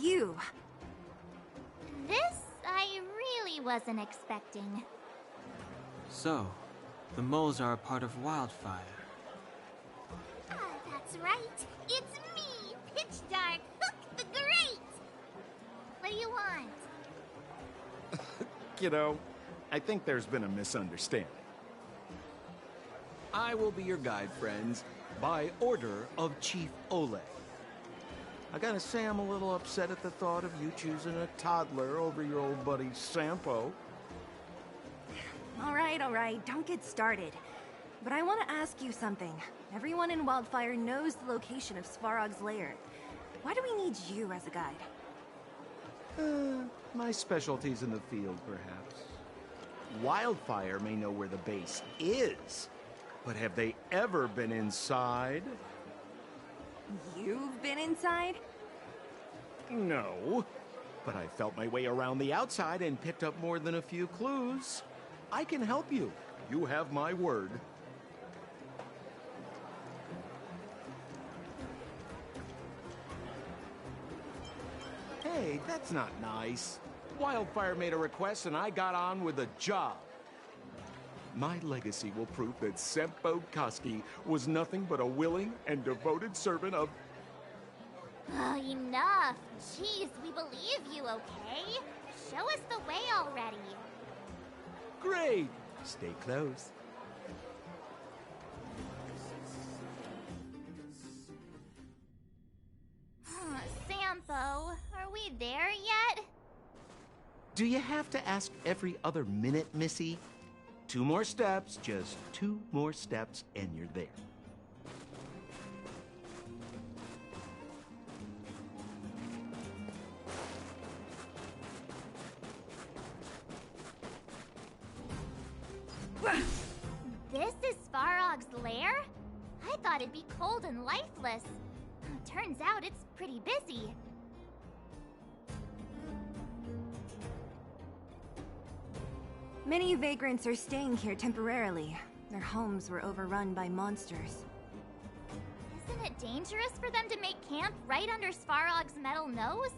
You. This I really wasn't expecting. So, the moles are a part of Wildfire. That's right. It's me, Pitch Dark Hook the Great. What do you want? Kiddo, I think there's been a misunderstanding. I will be your guide, friends, by order of Chief Oleg. I gotta say I'm a little upset at the thought of you choosing a toddler over your old buddy Sampo. All right, don't get started. But I want to ask you something. Everyone in Wildfire knows the location of Svarog's lair. Why do we need you as a guide? My specialty's in the field, perhaps. Wildfire may know where the base is, but have they ever been inside? You've been inside? No, but I felt my way around the outside and picked up more than a few clues. I can help you. You have my word. Hey, that's not nice. Wildfire made a request and I got on with the job. My legacy will prove that Sempo Koski was nothing but a willing and devoted servant of... Oh, enough. Jeez, we believe you, okay? Show us the way already. Great! Stay close. Sampo, are we there yet? Do you have to ask every other minute, Missy? 2 more steps, just 2 more steps, and you're there. This is Svarog's lair? I thought it'd be cold and lifeless. Turns out it's pretty busy. Many vagrants are staying here temporarily. Their homes were overrun by monsters. Isn't it dangerous for them to make camp right under Svarog's metal nose?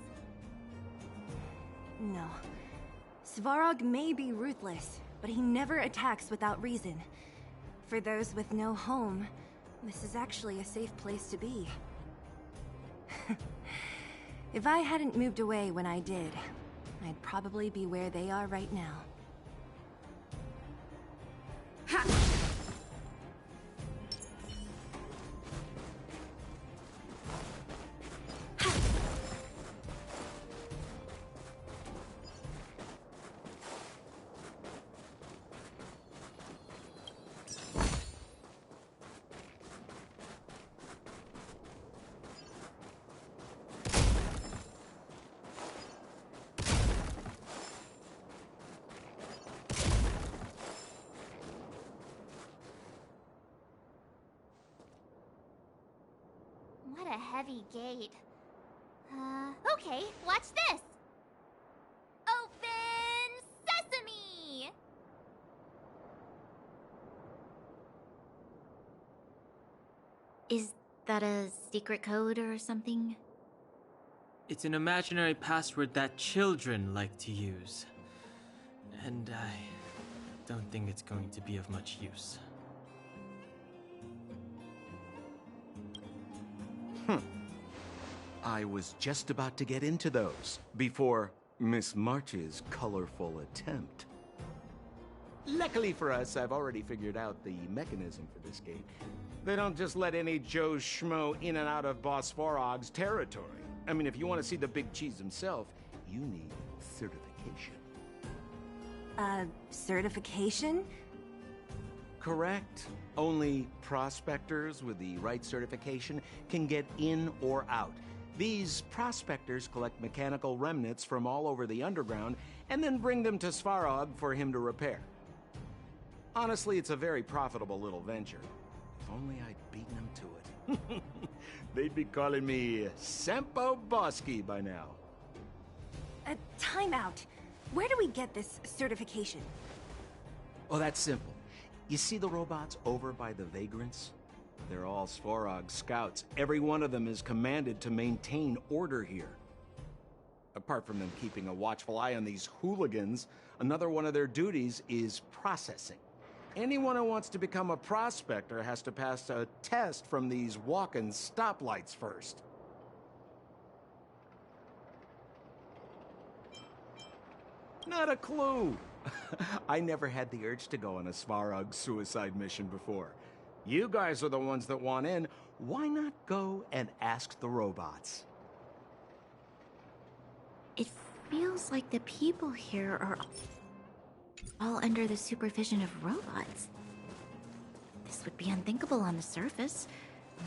No. Svarog may be ruthless, but he never attacks without reason. For those with no home, this is actually a safe place to be. If I hadn't moved away when I did, I'd probably be where they are right now. Ha! What a heavy gate. Okay, watch this! Open sesame! Is that a secret code or something? It's an imaginary password that children like to use. And I don't think it's going to be of much use. I was just about to get into those before Miss March's colorful attempt. Luckily for us, I've already figured out the mechanism for this gate. They don't just let any Joe Schmo in and out of Boss Svarog's territory. I mean, if you want to see the big cheese himself, you need certification. Certification? Correct. Only prospectors with the right certification can get in or out. These prospectors collect mechanical remnants from all over the underground and then bring them to Svarog for him to repair. Honestly, it's a very profitable little venture. If only I'd beaten them to it. They'd be calling me Sempo Bosky by now. Time out. Where do we get this certification? Oh, that's simple. You see the robots over by the vagrants? They're all Svarog scouts. Every one of them is commanded to maintain order here. Apart from them keeping a watchful eye on these hooligans, another one of their duties is processing. Anyone who wants to become a prospector has to pass a test from these walk-in stoplights first. Not a clue. I never had the urge to go on a Svarog suicide mission before. You guys are the ones that want in. Why not go and ask the robots? It feels like the people here are all under the supervision of robots. This would be unthinkable on the surface.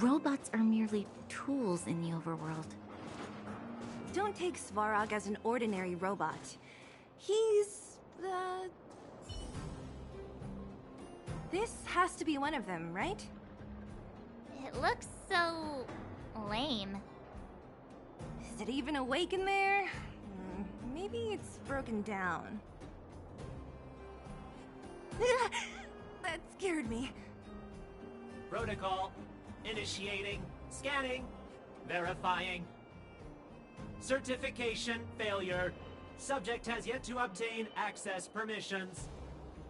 Robots are merely tools in the overworld. Don't take Svarog as an ordinary robot. He's This has to be one of them, right? It looks so lame. Is it even awake in there? Maybe it's broken down. That scared me. Protocol. Initiating. Scanning. Verifying. Certification failure. Subject has yet to obtain access permissions.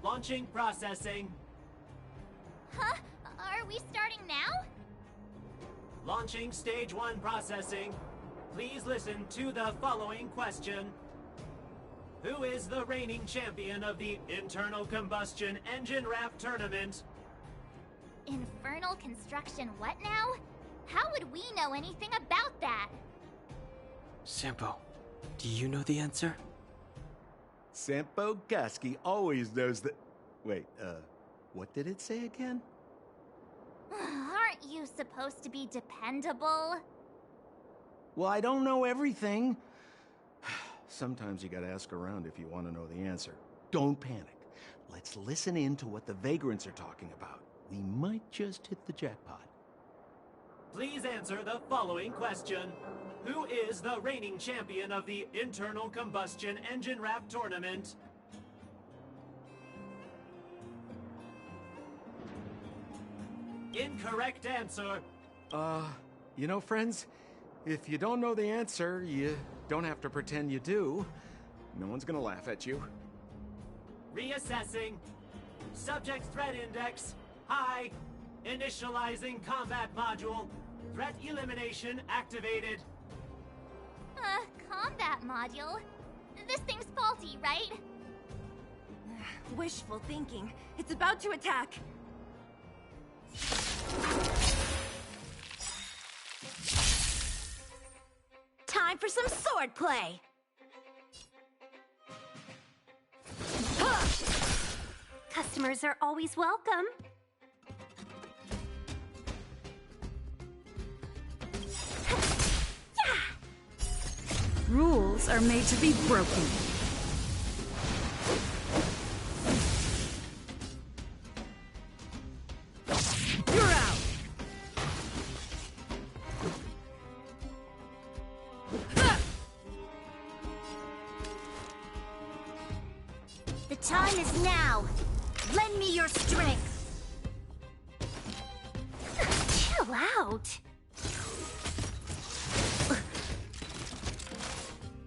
Launching processing. Huh? Are we starting now? Launching stage 1 processing. Please listen to the following question. Who is the reigning champion of the Internal Combustion Engine Wrap Tournament? Infernal construction what now? How would we know anything about that? Sampo, do you know the answer? Sampo Gasky always knows that... Wait, what did it say again? Aren't you supposed to be dependable? Well, I don't know everything. Sometimes you gotta ask around if you want to know the answer. Don't panic. Let's listen in to what the vagrants are talking about. We might just hit the jackpot. Please answer the following question. Who is the reigning champion of the Internal Combustion Engine Wrap Tournament? Incorrect answer. You know, friends, if you don't know the answer, you don't have to pretend you do. No one's gonna laugh at you. Reassessing. Subject threat index. High. Initializing combat module. Threat elimination activated. Combat module? This thing's faulty, right? Wishful thinking. It's about to attack. Time for some swordplay! Customers are always welcome. Rules are made to be broken. You're out! The time is now! Lend me your strength! Chill out.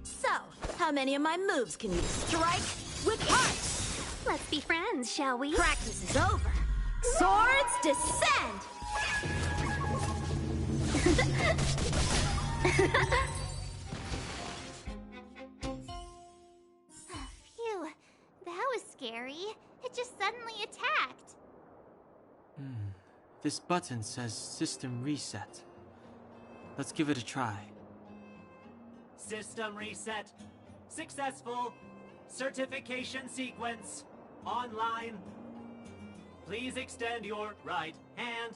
So, how many of my moves can you strike with punch? Let's be friends, shall we? Practice is over. Swords descend! Phew, that was scary. It just suddenly attacked. This button says System Reset. Let's give it a try. System reset. Successful. Certification sequence. Online. Please extend your right hand.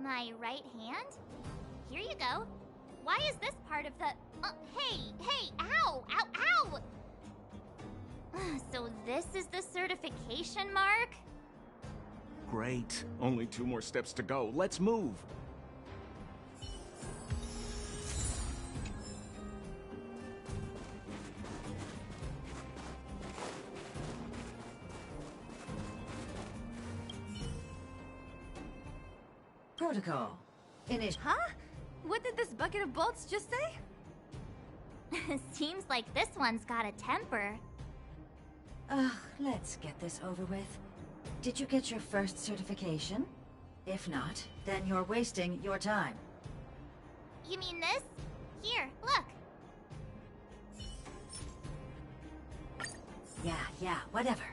My right hand? Here you go. Why is this part of the... hey, ow, ow, ow! So this is the certification mark? Great. Only 2 more steps to go. Let's move. Protocol. Huh? What did this bucket of bolts just say? Seems like this one's got a temper. Ugh, let's get this over with. Did you get your first certification? If not, then you're wasting your time. You mean this? Here, look. Yeah, whatever.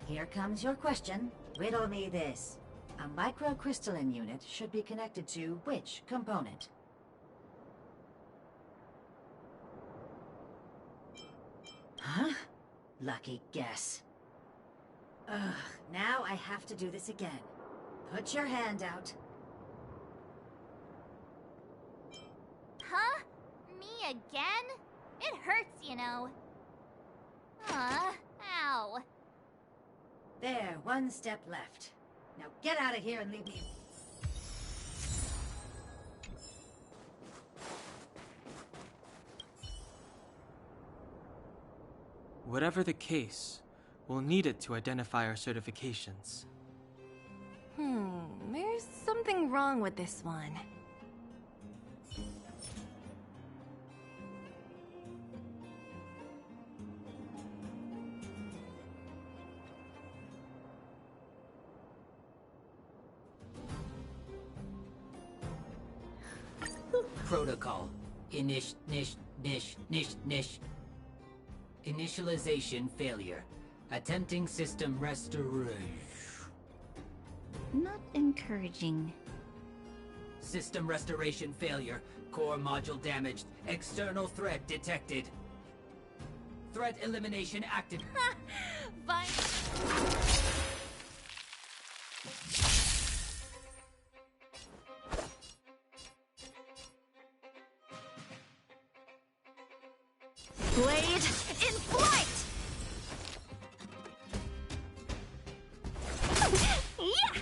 Here comes your question. Riddle me this. A microcrystalline unit should be connected to which component? Huh? Lucky guess. Ugh, now I have to do this again. Put your hand out. Huh? Me again? It hurts, you know. Ow. There, one step left. Now get out of here and leave me. Whatever the case, we'll need it to identify our certifications. There's something wrong with this one. Protocol. Initialization failure. Attempting system restoration. Not encouraging. System restoration failure. Core module damaged. External threat detected. Threat elimination active. Fine. Blade in flight! Yeah!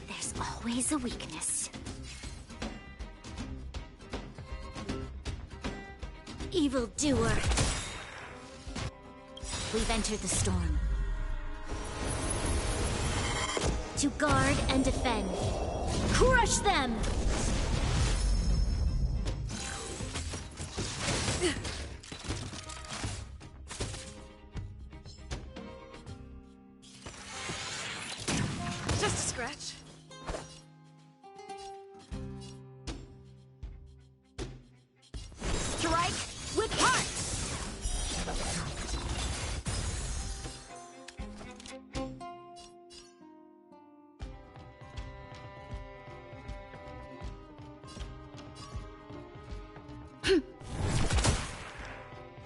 There's always a weakness. Evildoer. We've entered the storm. To guard and defend. Crush them! Just a scratch. Strike with heart!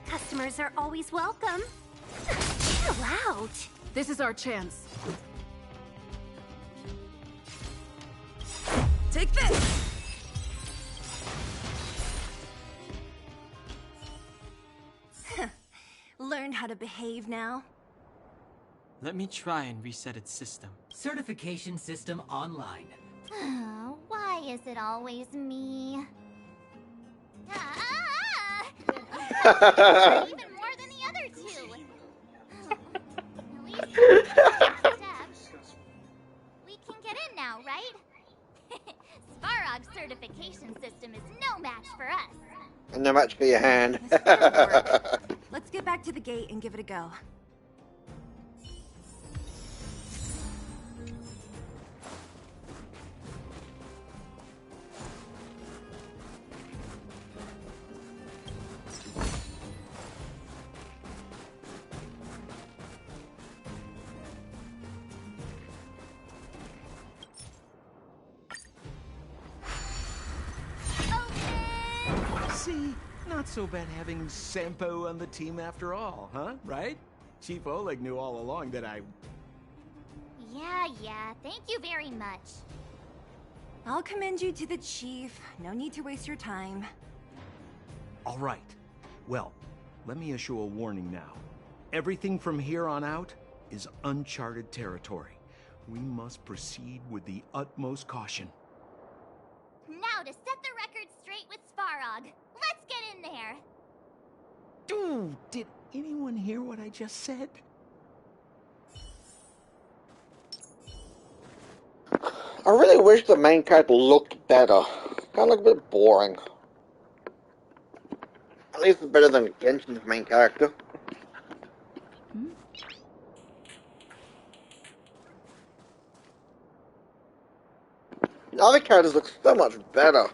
Customers are always welcome. Chill out. This is our chance. Take this! Learn how to behave now. Let me try and reset its system. Certification system online. Why is it always me? Even more than the other two. At least steps. We can get in now, right? Svarog's certification system is no match for us. And no match for your hand. Let's get back to the gate and give it a go. See, not so bad having Sampo on the team after all, huh? Right? Chief Oleg knew all along that I... Yeah, thank you very much. I'll commend you to the chief. No need to waste your time. All right. Well, let me issue a warning now. Everything from here on out is uncharted territory. We must proceed with the utmost caution. Now to set the record straight with Svarog. Let's get in there. Dude, did anyone hear what I just said? I really wish the main character looked better. Kind of look a bit boring. At least it's better than Genshin's main character. The other characters look so much better.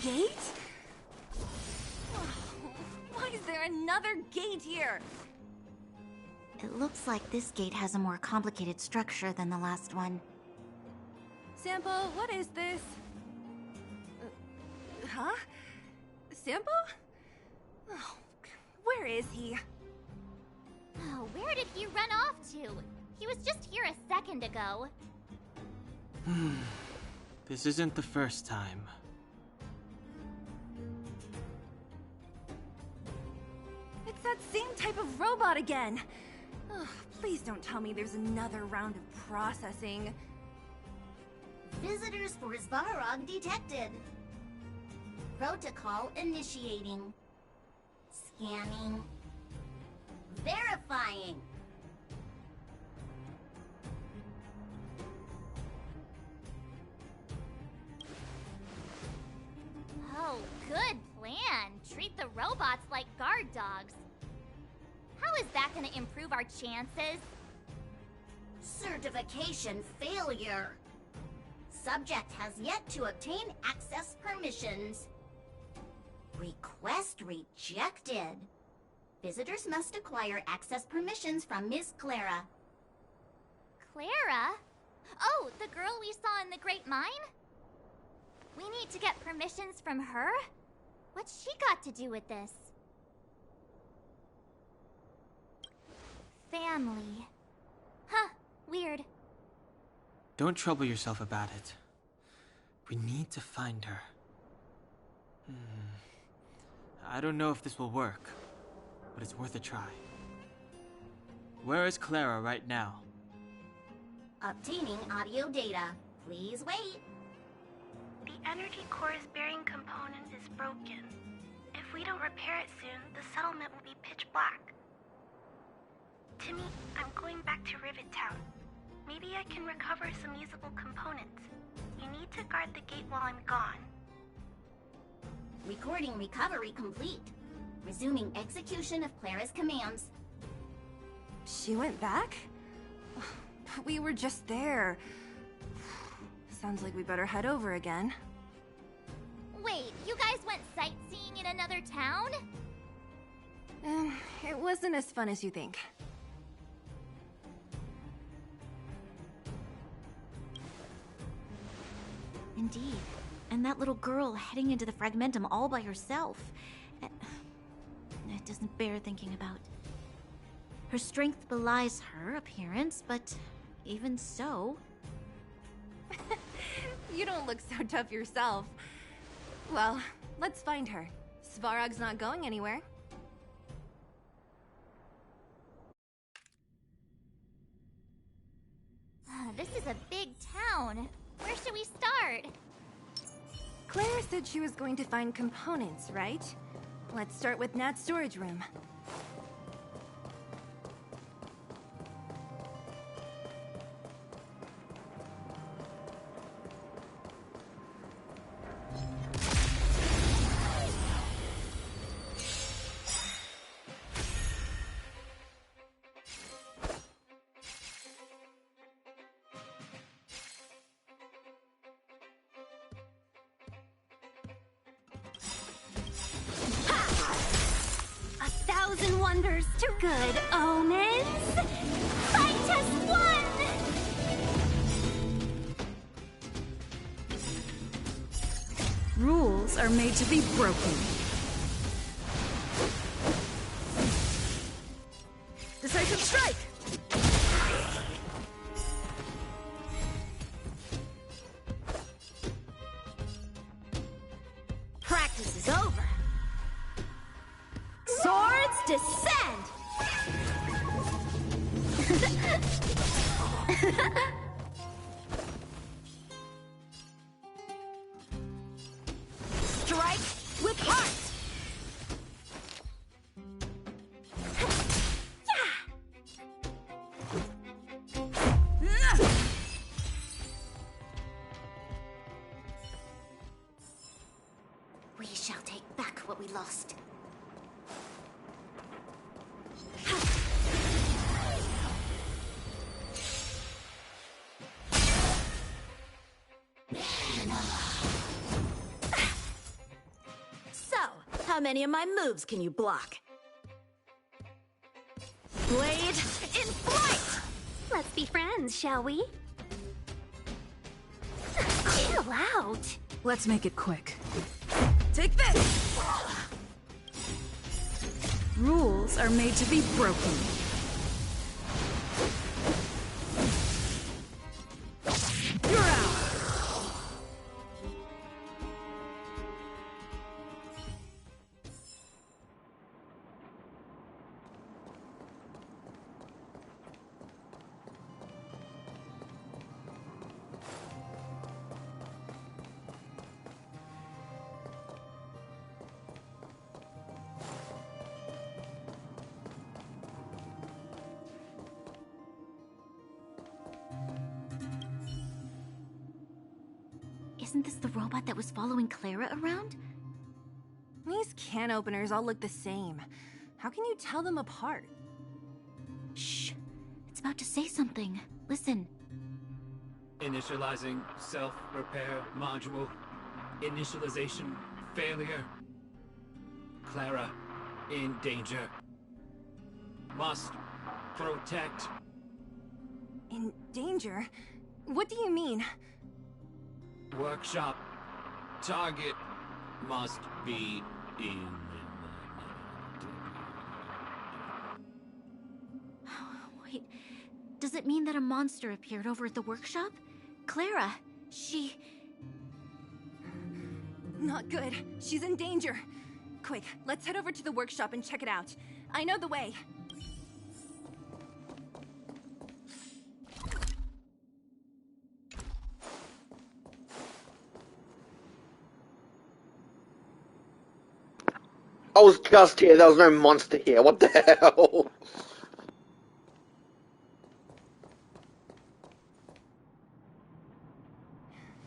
Gate? Why is there another gate here? It looks like this gate has a more complicated structure than the last one. Sampo, what is this? Huh? Sampo? Oh, where is he? Oh, where did he run off to? He was just here a second ago. This isn't the first time. It's that same type of robot again. Ugh, please don't tell me there's another round of processing. Visitors for Svarog detected. Protocol initiating. Scanning. Verifying. Oh, good plan. Treat the robots like guard dogs. How is that gonna improve our chances? Certification failure. Subject has yet to obtain access permissions. Request rejected. Visitors must acquire access permissions from Miss Clara. Clara? Oh, the girl we saw in the Great Mine? We need to get permissions from her? What's she got to do with this? Family. Huh, weird. Don't trouble yourself about it. We need to find her. I don't know if this will work, but it's worth a try. Where is Clara right now? Obtaining audio data. Please wait. The energy core's bearing component is broken. If we don't repair it soon, the settlement will be pitch black. Timmy, I'm going back to Rivet Town. Maybe I can recover some usable components. You need to guard the gate while I'm gone. Recording recovery complete. Resuming execution of Clara's commands. She went back? We were just there. Sounds like we better head over again. Wait, you guys went sightseeing in another town? It wasn't as fun as you think. Indeed. And that little girl heading into the Fragmentum all by herself. It doesn't bear thinking about. Her strength belies her appearance, but even so... You don't look so tough yourself. Well, let's find her. Svarog's not going anywhere. This is a big town. Where should we start? Claire said she was going to find components, right? Let's start with Nat's storage room. Wonders to good omens. Fight as one! Rules are made to be broken. Decisive strike! Practice is over. Swords descend! Strike with heart! We shall take back what we lost. So, how many of my moves can you block? Blade in flight! Let's be friends, shall we? Chill out. Let's make it quick. Take this! Rules are made to be broken. You're out! Isn't this the robot that was following Clara around? These can openers all look the same. How can you tell them apart? Shh. It's about to say something. Listen. Initializing self-repair module. Initialization failure. Clara in danger. Must protect. In danger? What do you mean? Workshop. Target must be in. Wait, does it mean that a monster appeared over at the workshop? Clara, she... Not good. She's in danger. Quick, let's head over to the workshop and check it out. I know the way. I was just here, there was no monster here, what the hell?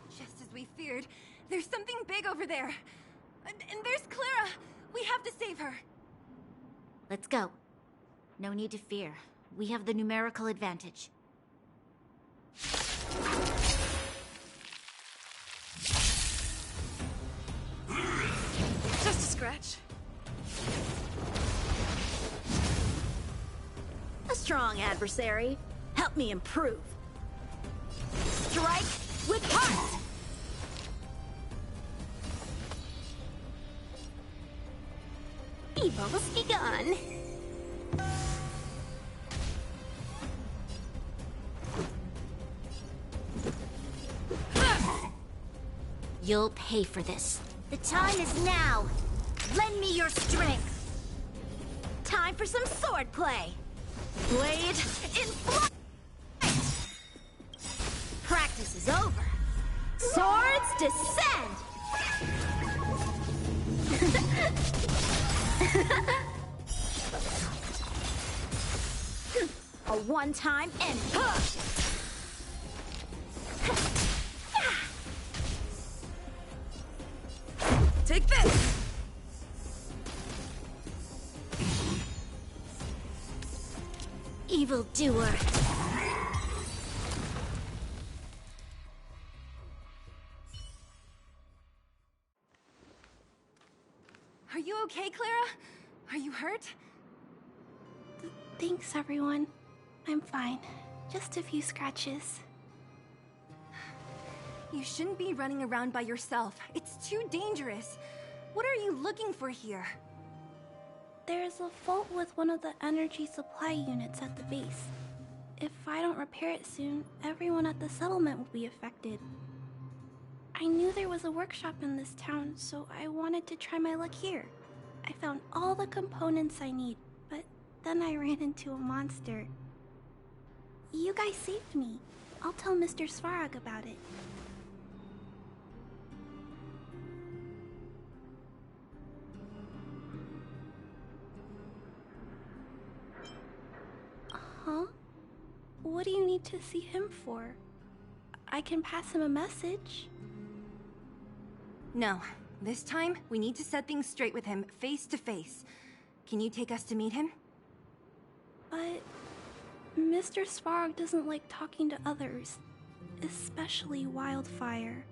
Just as we feared, there's something big over there. And there's Clara! We have to save her! Let's go. No need to fear. We have the numerical advantage. Just a scratch. A strong adversary. Help me improve. Strike with heart! Evil's begun. You'll pay for this. The time is now. Lend me your strength. Time for some swordplay. Blade in flight! Practice is over. Swords descend! A one-time and push! Take this! Evil doer. Are you okay, Clara? Are you hurt? Thanks, everyone. I'm fine. Just a few scratches. You shouldn't be running around by yourself. It's too dangerous. What are you looking for here? There's a fault with one of the energy supply units at the base. If I don't repair it soon, everyone at the settlement will be affected. I knew there was a workshop in this town, so I wanted to try my luck here. I found all the components I need, but then I ran into a monster. You guys saved me. I'll tell Mr. Svarog about it. What do you need to see him for? I can pass him a message. No. This time, we need to set things straight with him, face to face. Can you take us to meet him? But Mr. Svarog doesn't like talking to others, especially Wildfire.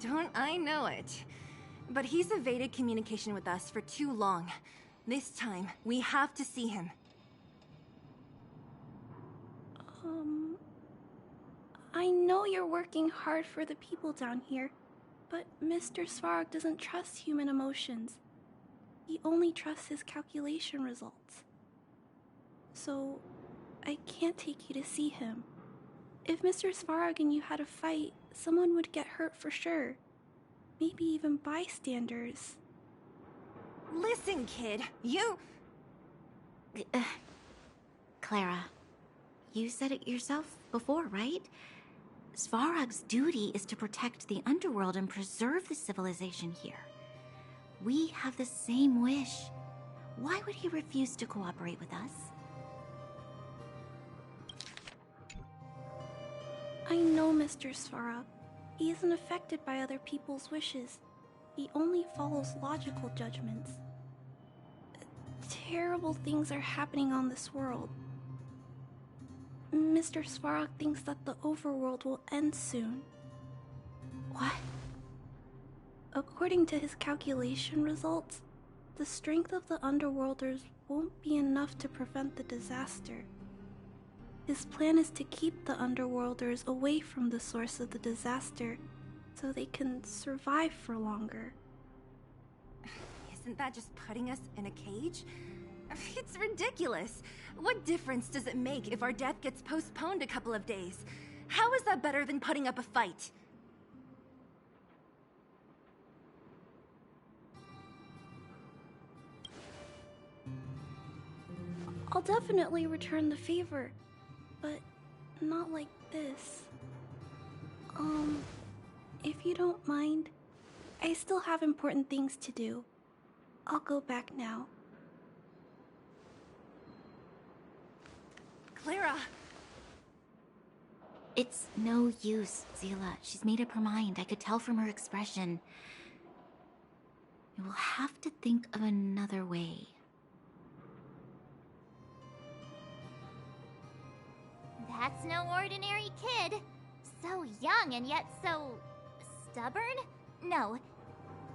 Don't I know it? But he's evaded communication with us for too long. This time, we have to see him. I know you're working hard for the people down here, but Mr. Svarog doesn't trust human emotions. He only trusts his calculation results. So, I can't take you to see him. If Mr. Svarog and you had a fight, someone would get hurt for sure. Maybe even bystanders. Listen, kid, you... Clara, you said it yourself before, right? Svarog's duty is to protect the underworld and preserve the civilization here. We have the same wish. Why would he refuse to cooperate with us? I know Mr. Svarog. He isn't affected by other people's wishes. He only follows logical judgments. Terrible things are happening on this world. Mr. Svarog thinks that the overworld will end soon. What? According to his calculation results, the strength of the Underworlders won't be enough to prevent the disaster. His plan is to keep the Underworlders away from the source of the disaster so they can survive for longer. Isn't that just putting us in a cage? It's ridiculous. What difference does it make if our death gets postponed a couple of days? How is that better than putting up a fight? I'll definitely return the favor, but not like this. If you don't mind, I still have important things to do. I'll go back now. Clara! It's no use, Zila. She's made up her mind. I could tell from her expression. We'll have to think of another way. That's no ordinary kid. So young and yet so... stubborn? No.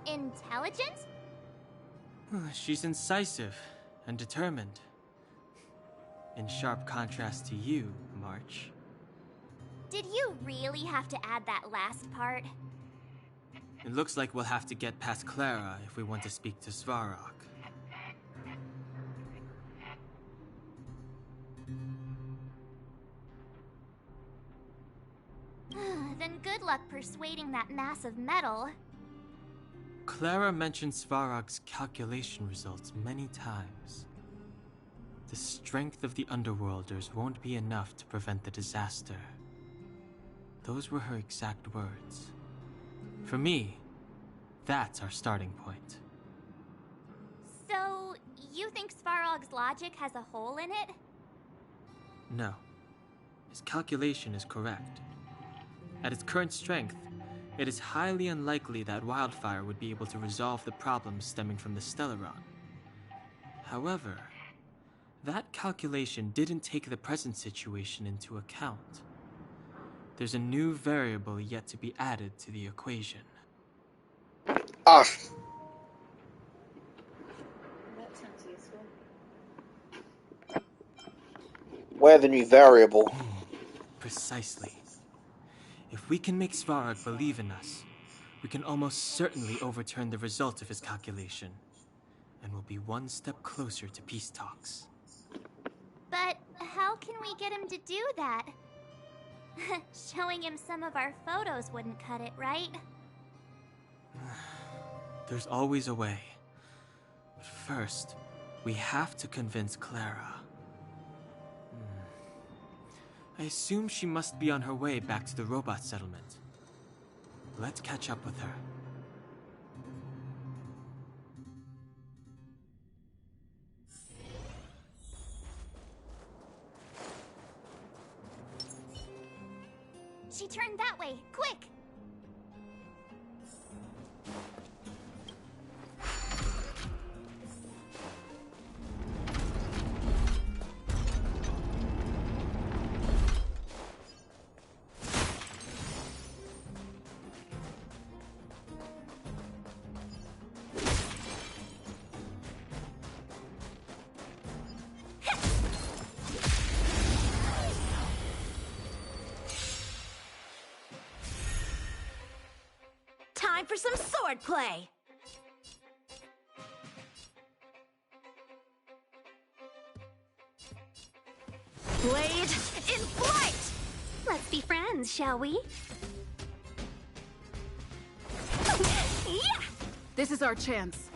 Intelligent? She's incisive and determined. In sharp contrast to you, March. Did you really have to add that last part? It looks like we'll have to get past Clara if we want to speak to Svarog. Then good luck persuading that mass of metal. Clara mentioned Svarog's calculation results many times. The strength of the Underworlders won't be enough to prevent the disaster. Those were her exact words. For me, that's our starting point. So, you think Svarog's logic has a hole in it? No. His calculation is correct. At its current strength, it is highly unlikely that Wildfire would be able to resolve the problems stemming from the Stellaron. However, that calculation didn't take the present situation into account. There's a new variable yet to be added to the equation. Us. That sounds useful. We're the new variable. Precisely. If we can make Svarog believe in us, we can almost certainly overturn the result of his calculation, and we'll be one step closer to peace talks. But how can we get him to do that? Showing him some of our photos wouldn't cut it, right? There's always a way. But first, we have to convince Clara. I assume she must be on her way back to the robot settlement. Let's catch up with her. Time for some sword play! Blade in flight! Let's be friends, shall we? Yeah! This is our chance.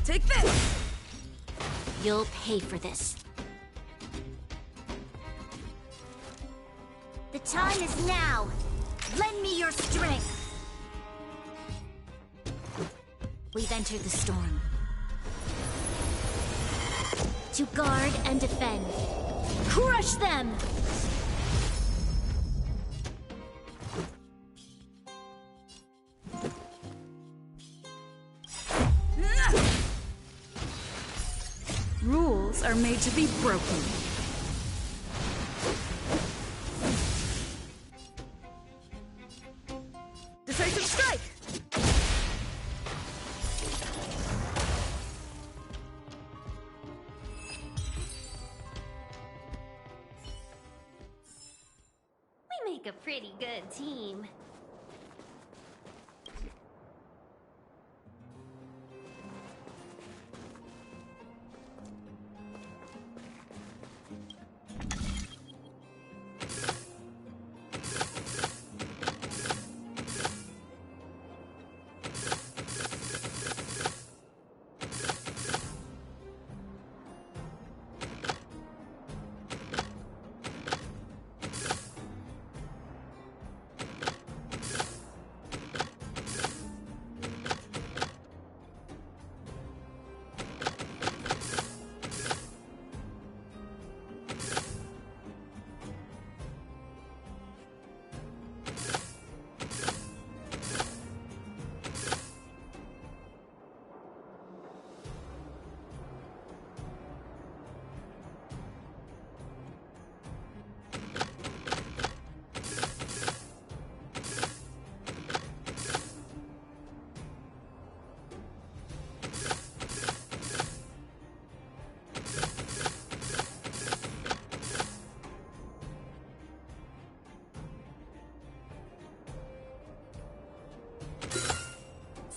Take this! You'll pay for this. The time is now. Lend me your strength. We've entered the storm. To guard and defend. Crush them! Rules are made to be broken. Decisive strike! We make a pretty good team.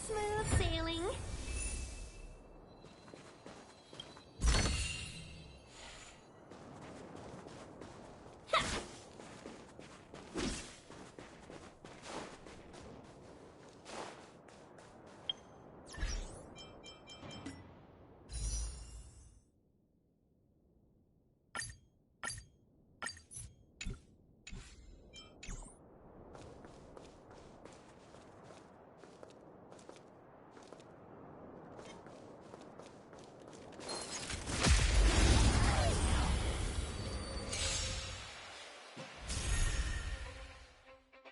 Smooth sailing.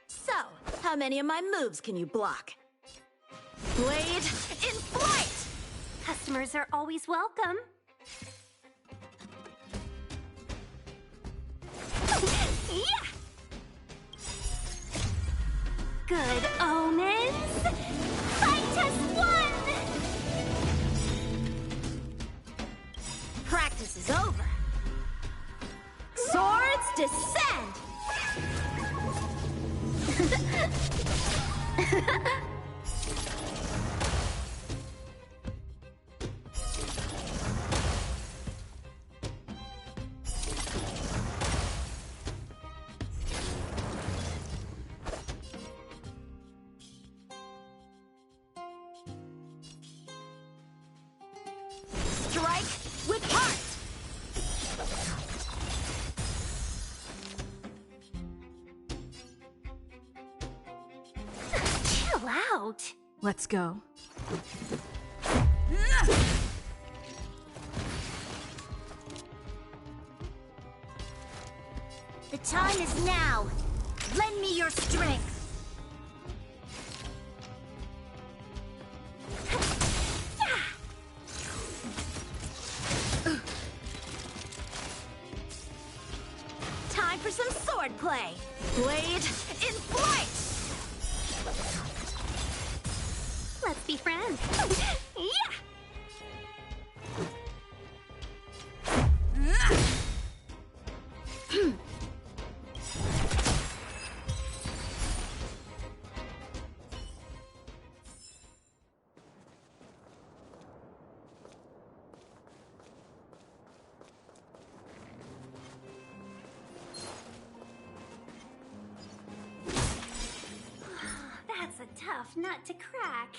So, how many of my moves can you block? Blade in flight! Customers are always welcome. Yeah! Good omens! Fight has won! Practice is over. Swords descend! Strike with heart! Chill out. Let's go. The time is now. Lend me your strength. Time for some sword play. Blade in flight! Let's be friends. Yeah! nut to crack.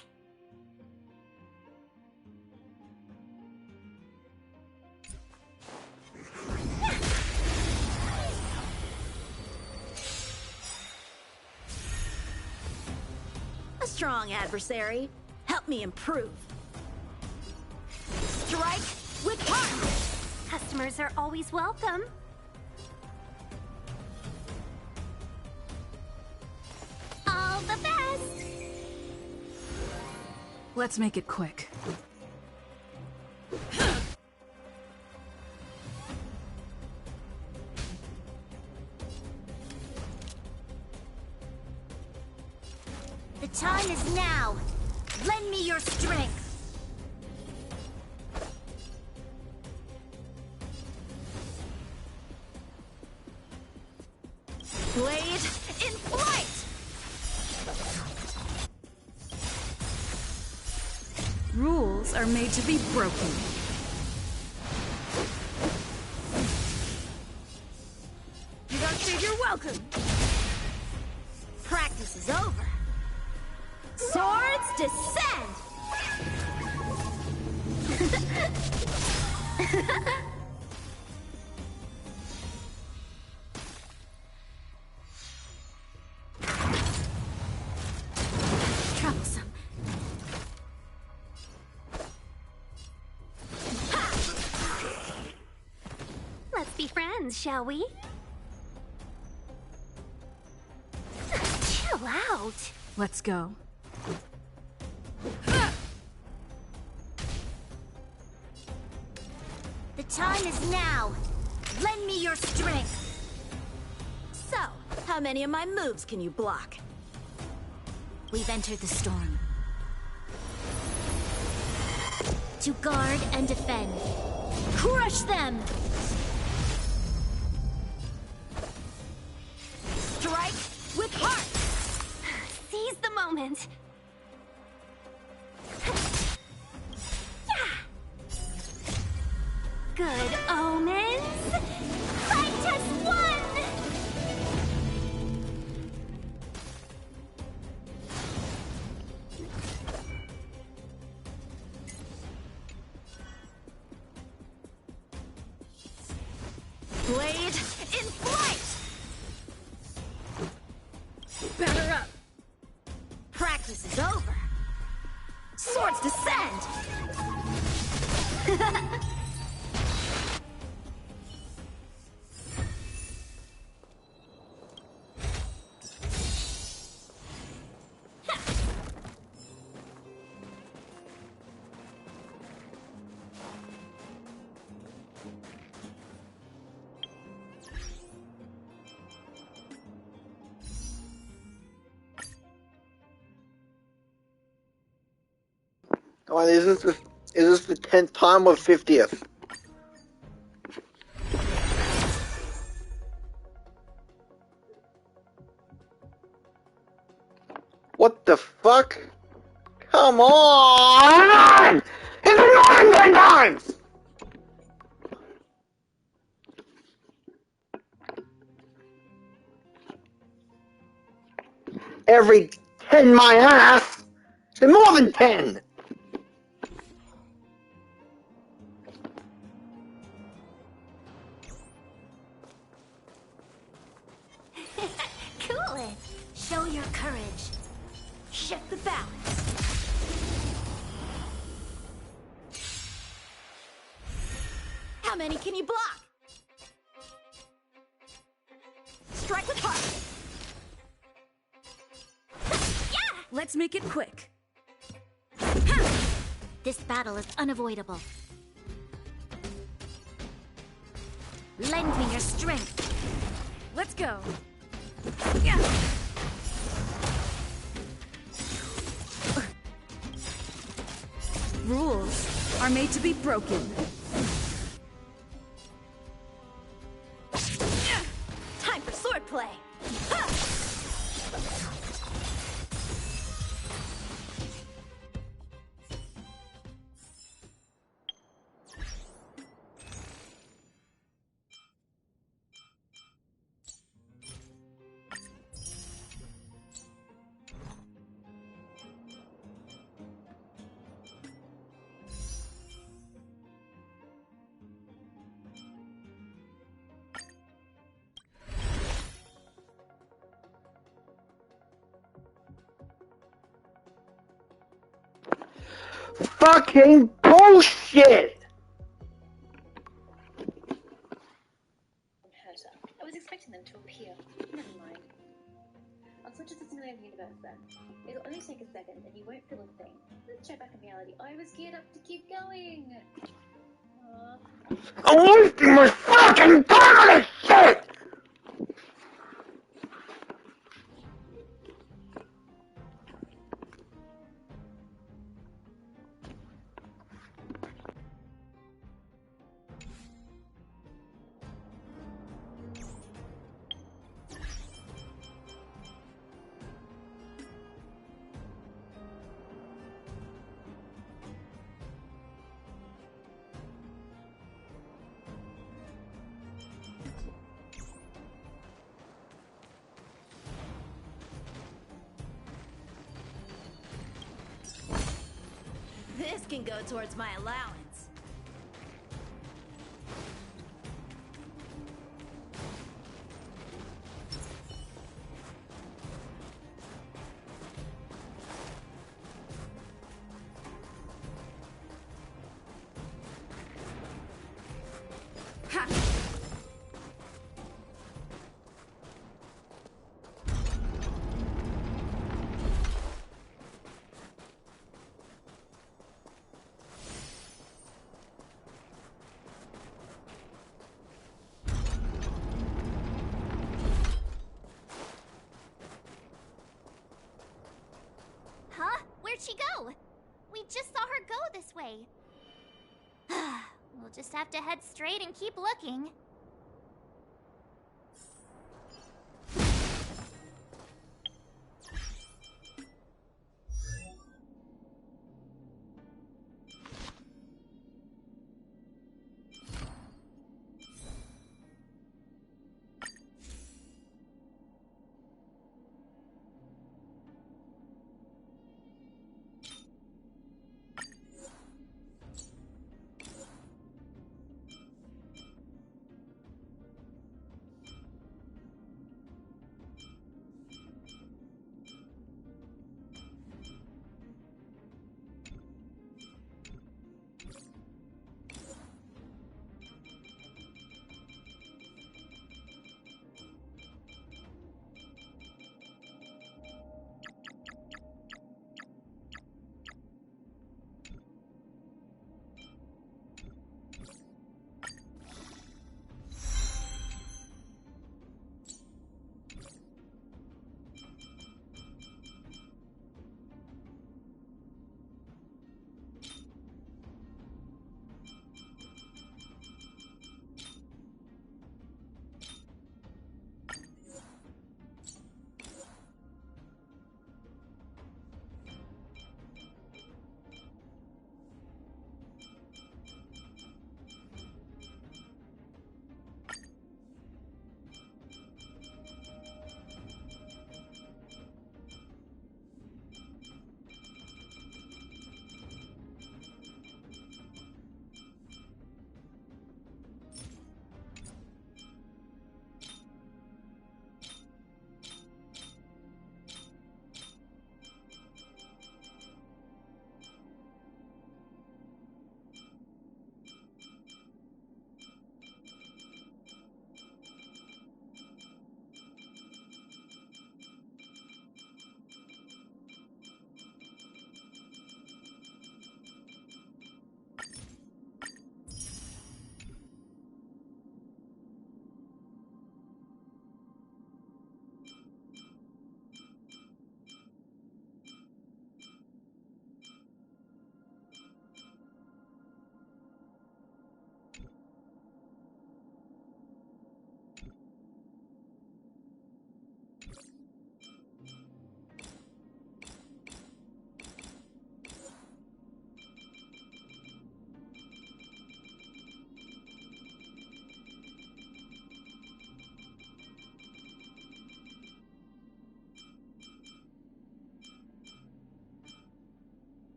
A strong adversary. Help me improve. Strike with heart! Customers are always welcome. All the best! Let's make it quick. The time is now. Lend me your strength. Blade in flight! Rules are made to be broken. You don't say you're welcome. Practice is over. Swords descend! Troublesome. Let's be friends, shall we? Chill out. Let's go. The time is now. Lend me your strength. So, how many of my moves can you block? We've entered the storm. To guard and defend. Crush them! Strike with heart! Seize the moment. Good omens. Fight as one! Blade in flight! Batter up! Practice is over. Swords descend! Oh, is this the 10th time or 50th? What the fuck? Come on! It's annoying 10 times! Every 10 my ass! It's more than 10! Cool it. Show your courage. Shift the balance. How many can you block? Strike with heart. Yeah! Let's make it quick. This battle is unavoidable. Lend me your strength. Let's go. Yeah. Rules are made to be broken. Time for swordplay. fucking bullshit! I was expecting them to appear. Never mind. I'll switch to the simulated universe then. It'll only take a second, and you won't feel a thing. Let's check back in reality. I was geared up to keep going! I'm wasting my fucking time on this shit! This can go towards my allowance. Huh? Where'd she go? We just saw her go this way. We'll just have to head straight and keep looking.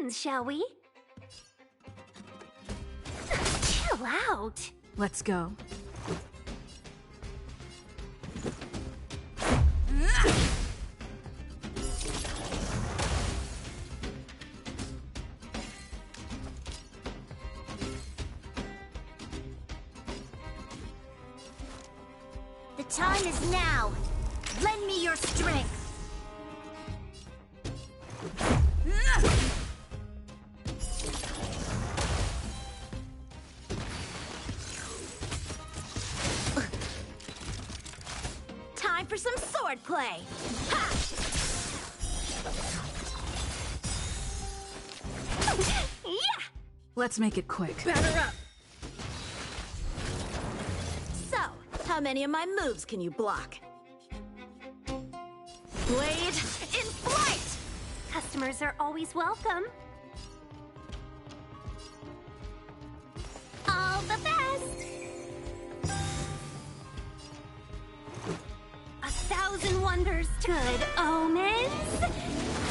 lessons, shall we? Chill out. Let's go. The time is now. Lend me your strength. Time for some swordplay. Ha! Yeah! Let's make it quick. Batter up. So, how many of my moves can you block? Blade in flight! Customers are always welcome. All the best! 1,000 wonders. Good omens.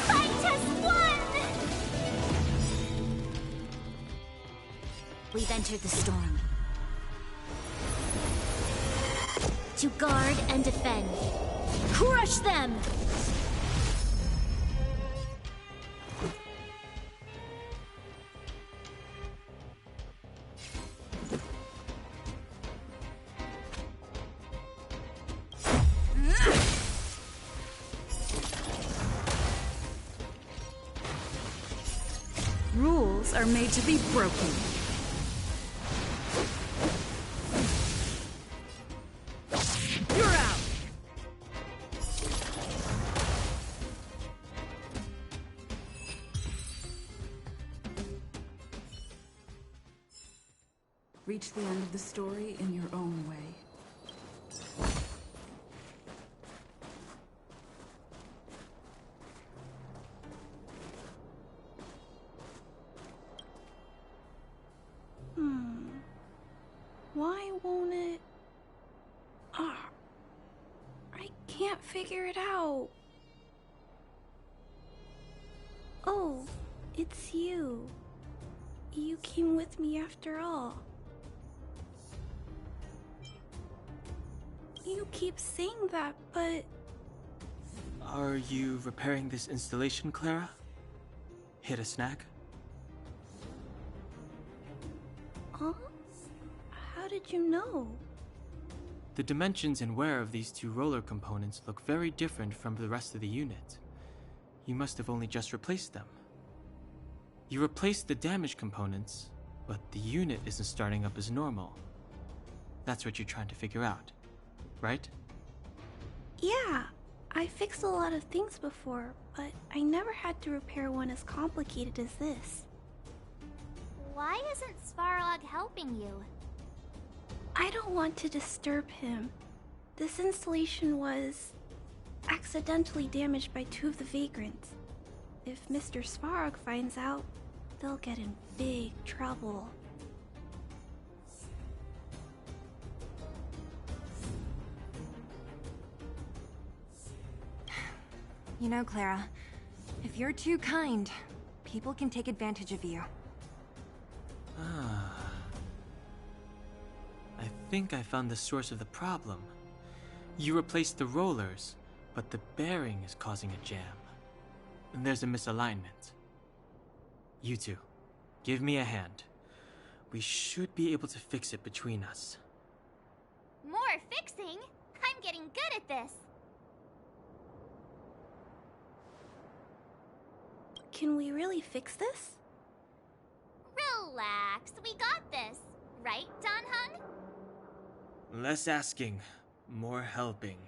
Fight us one! We've entered the storm. To guard and defend. Crush them! Rules are made to be broken. You're out! Reach the end of the story in your own way. Why won't it... Ah, I can't figure it out. Oh, it's you. You came with me after all. You keep saying that, but... Are you repairing this installation, Clara? Hit a snack? Huh? How did you know? The dimensions and wear of these two roller components look very different from the rest of the unit. You must have only just replaced them. You replaced the damaged components, but the unit isn't starting up as normal. That's what you're trying to figure out, right? Yeah, I fixed a lot of things before, but I never had to repair one as complicated as this. Why isn't Svarog helping you? I don't want to disturb him. This installation was accidentally damaged by two of the vagrants. If Mr. Svarog finds out, they'll get in big trouble. You know, Clara, if you're too kind, people can take advantage of you. Ah. I think I found the source of the problem. You replaced the rollers, but the bearing is causing a jam. And there's a misalignment. You two, give me a hand. We should be able to fix it between us. More fixing? I'm getting good at this. Can we really fix this? Relax, we got this. Right, Don Hung? Less asking, more helping.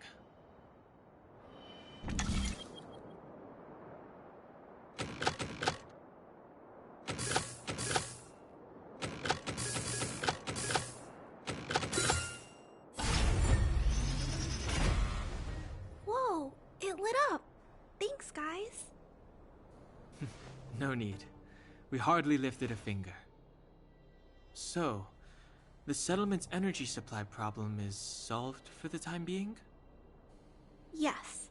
Whoa, it lit up. Thanks, guys. No need. We hardly lifted a finger. So, the settlement's energy supply problem is solved for the time being? Yes.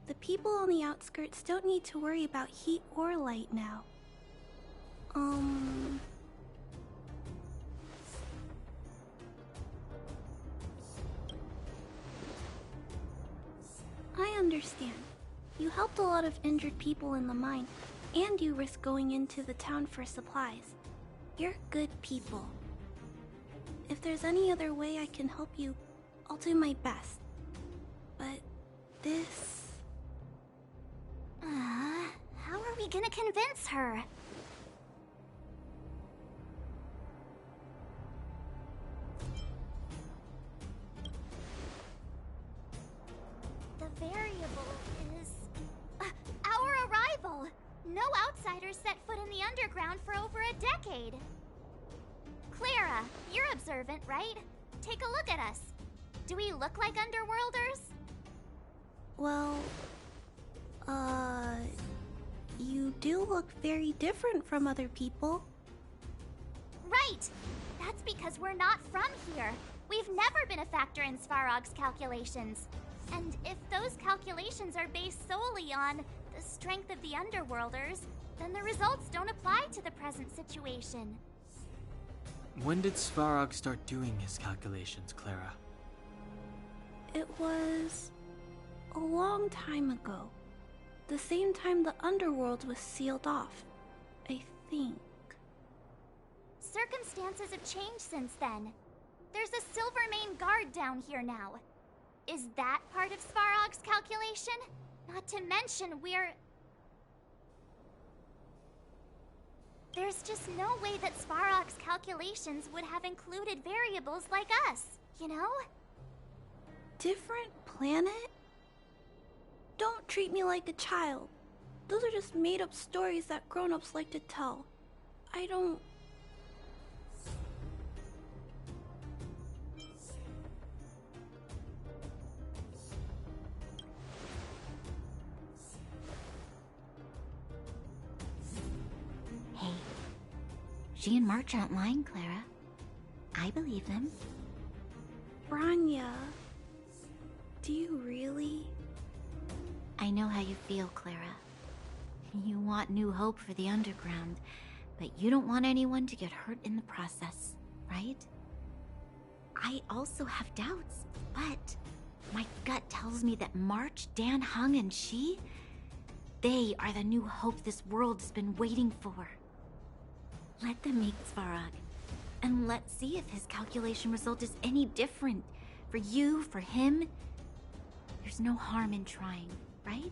The people on the outskirts don't need to worry about heat or light now. I understand. You helped a lot of injured people in the mine, and you risked going into the town for supplies. You're good people. If there's any other way I can help you, I'll do my best. But this... How are we gonna convince her? The variable is... our arrival! No outsiders set foot in the underground for over a decade. Clara, you're observant, right? Take a look at us. Do we look like underworlders? Well... You do look very different from other people. Right! That's because we're not from here. We've never been a factor in Svarog's calculations. And if those calculations are based solely on the strength of the Underworlders, then the results don't apply to the present situation. When did Svarog start doing his calculations, Clara? It was... a long time ago. The same time the Underworld was sealed off, I think. Circumstances have changed since then. There's a Silvermane guard down here now. Is that part of Svarog's calculation? Not to mention there's just no way that Svarog's calculations would have included variables like us, you know? Different planet? Don't treat me like a child. Those are just made-up stories that grown-ups like to tell. I don't... Hey, she and March aren't lying, Clara. I believe them. Branya, do you really? I know how you feel, Clara. You want new hope for the underground, but you don't want anyone to get hurt in the process, right? I also have doubts, but my gut tells me that March, Dan Hung, and she, they are the new hope this world has been waiting for. Let them meet Svarog, and let's see if his calculation result is any different. For you, for him, there's no harm in trying, right?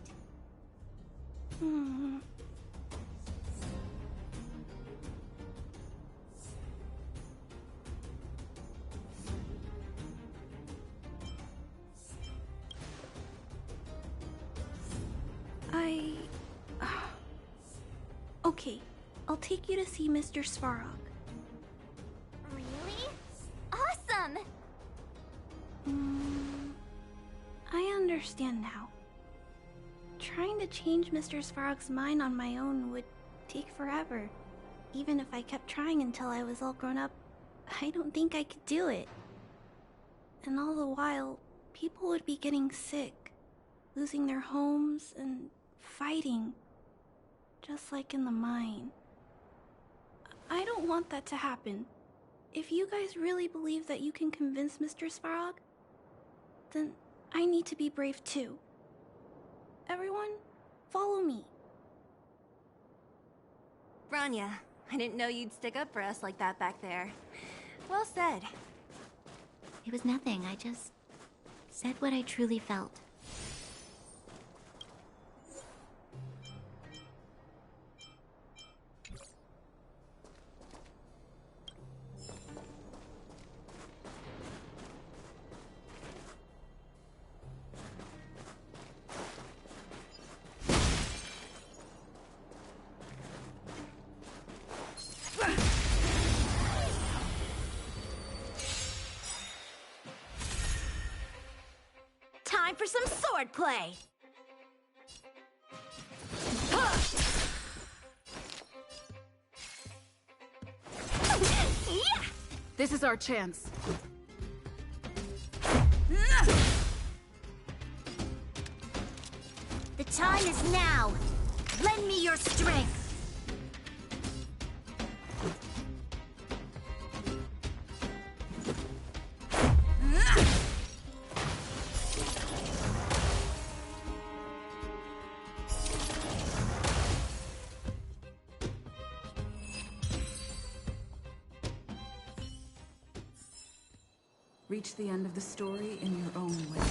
Okay, I'll take you to see Mr. Svarog. Really? Awesome! I understand now. Trying to change Mr. Svarog's mind on my own would take forever. Even if I kept trying until I was all grown up, I don't think I could do it. And all the while, people would be getting sick, losing their homes, and fighting. Just like in the mine. I don't want that to happen. If you guys really believe that you can convince Mr. Svarog, then I need to be brave too. Everyone, follow me. Branya, I didn't know you'd stick up for us like that back there. Well said. It was nothing. I just said what I truly felt. Time for some swordplay! This is our chance. The time is now! Lend me your strength! Reach the end of the story in your own way.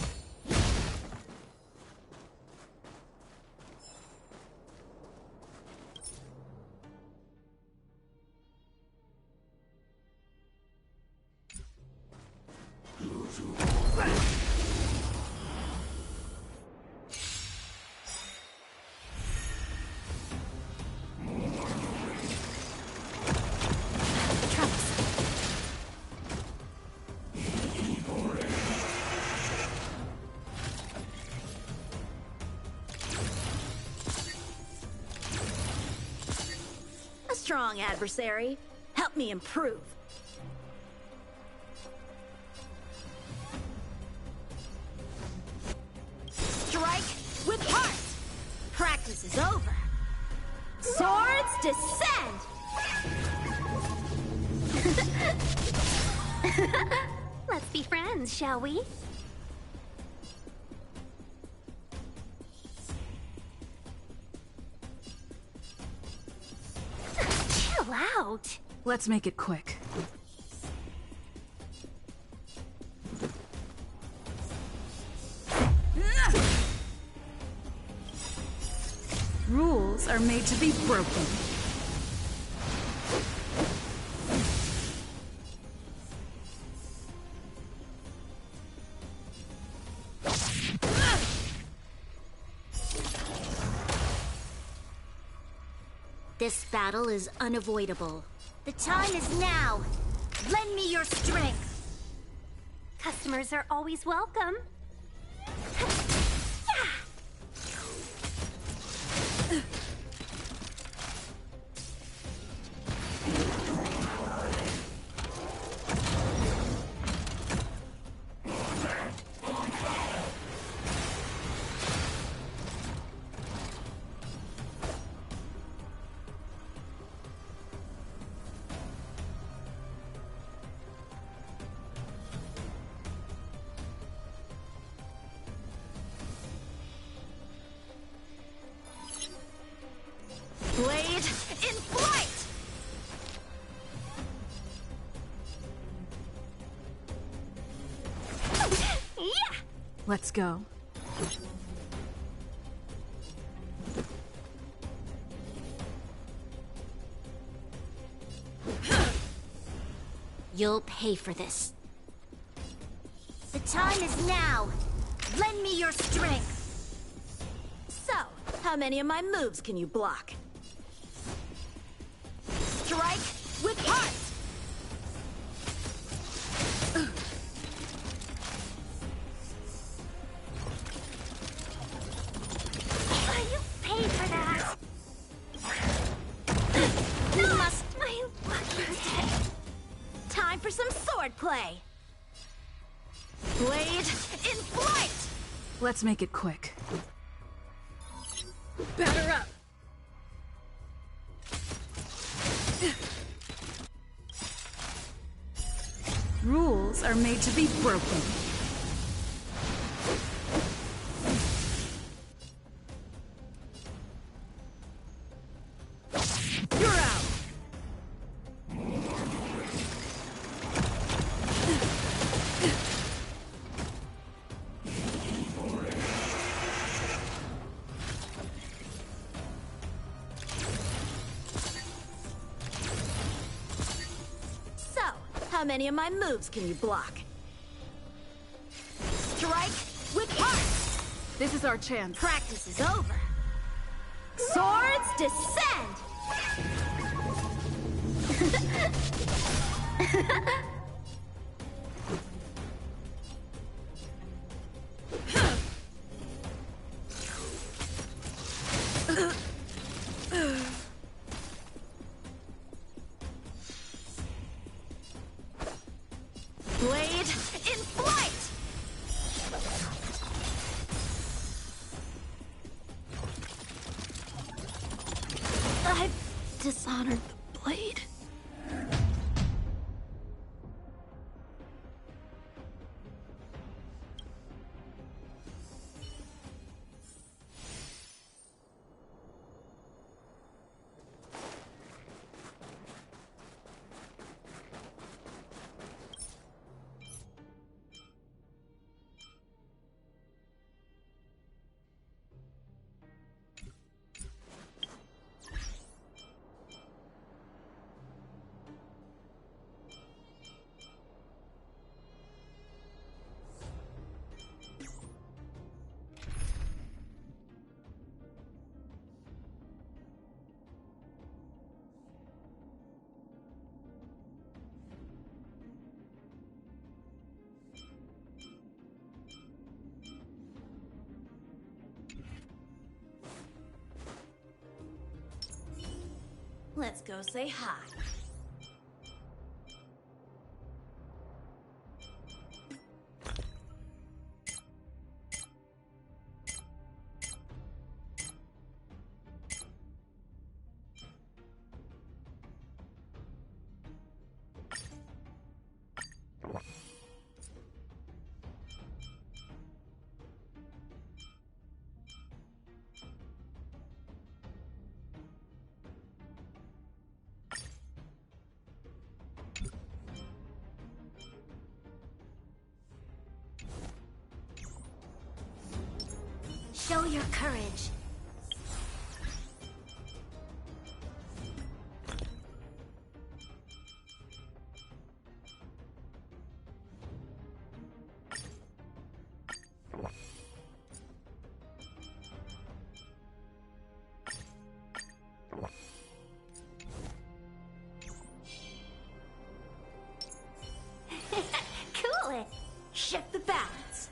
A strong adversary. Help me improve. Strike with heart. Practice is over. Swords descend. Let's be friends, shall we? Chill out. Let's make it quick. Rules are made to be broken. This battle is unavoidable. The time is now. Lend me your strength. Customers are always welcome. Blade in flight! Yeah! Let's go. You'll pay for this. The time is now. Lend me your strength. So, how many of my moves can you block? Strike with heart! You paid for that. You must... My lucky day. Time for some swordplay. Blade in flight! Let's make it quick. Batter up! Rules are made to be broken. You're out! So, how many of my moves can you block? Strike with heart! This is our chance. Practice is over. Swords descend! Blade in flight! I've dishonored the blade. Let's go say hi. Show your courage. Cool it. Shift the balance.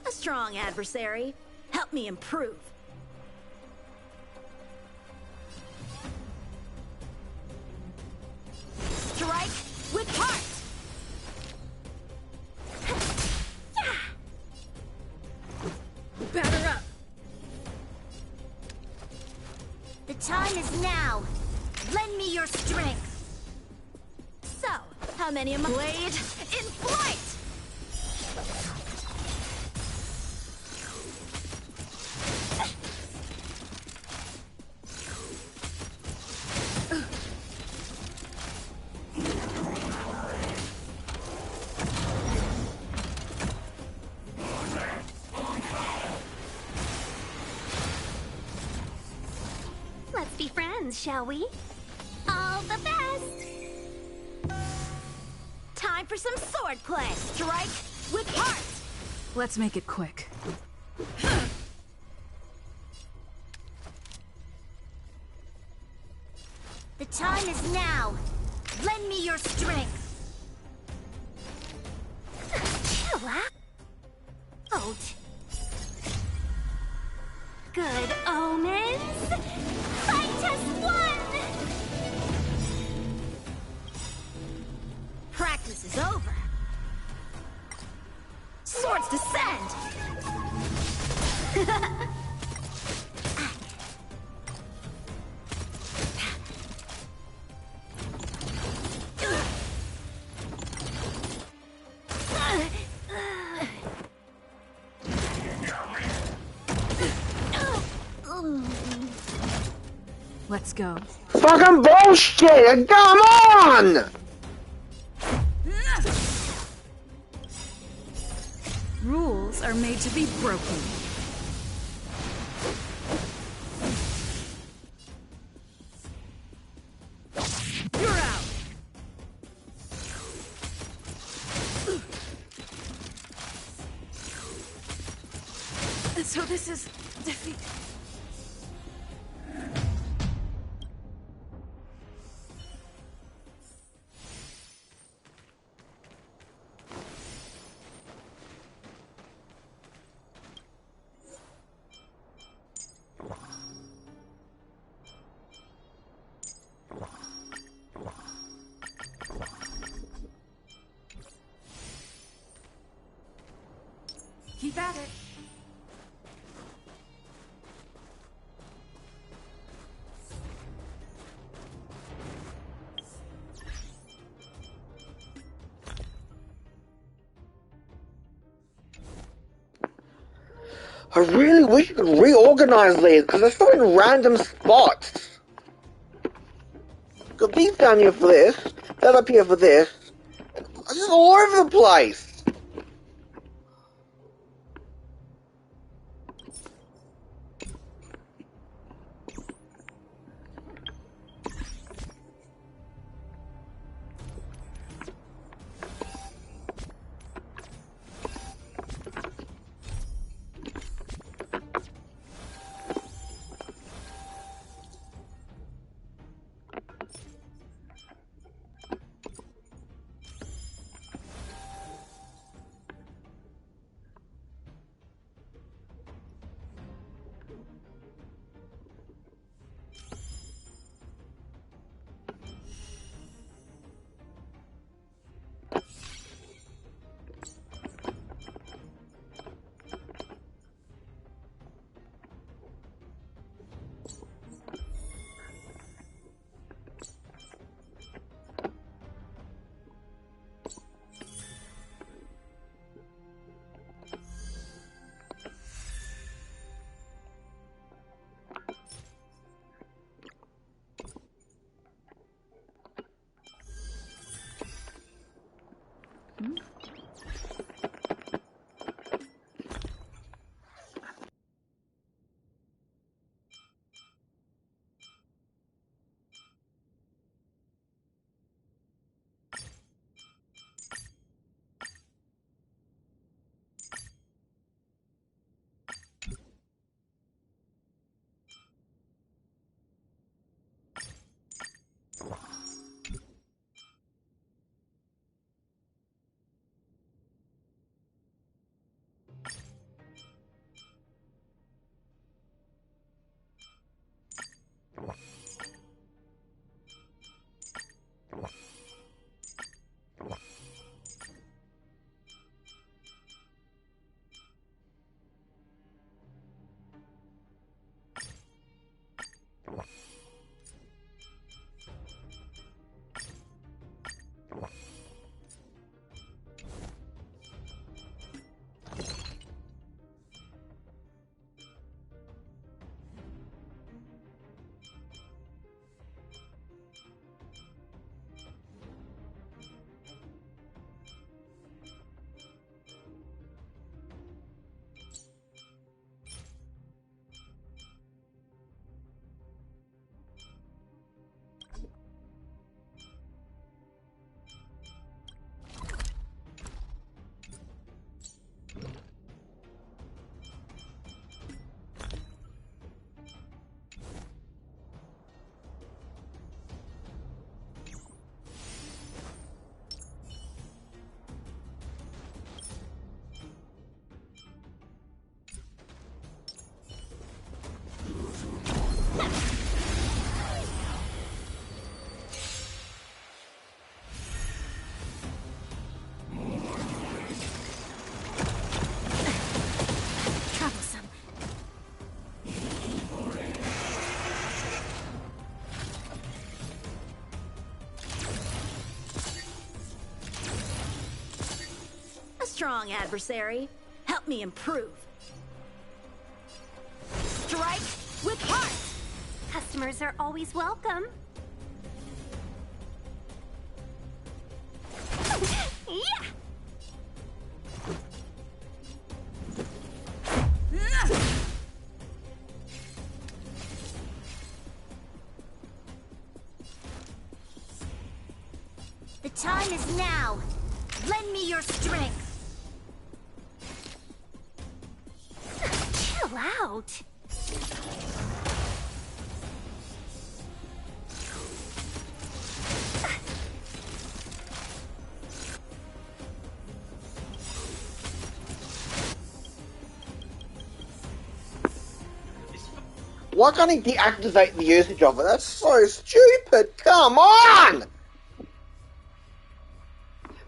A strong adversary. Help me improve. Strike with heart. Batter up. The time is now. Lend me your strength. So, how many am I? Blade in flight! Let's be friends, shall we? All the best! Time for some swordplay. Strike with heart. Let's make it quick. The time is now. Lend me your strength. Chill out. Out. Good omens. Fight has won. Practice is over. Swords descend. Let's go. Fucking bullshit! Come on! Rules are made to be broken. You're out. So this is defeat. Keep at it. I really wish you could reorganize these, because they're so in random spots. Got these down here for this, that up here for this. It's just all over the place. strong, adversary. Help me improve. Strike with heart! Customers are always welcome. Yeah! The time is now. Lend me your strength. Chill out. Why can't he deactivate the usage of it? That's so stupid! Come on!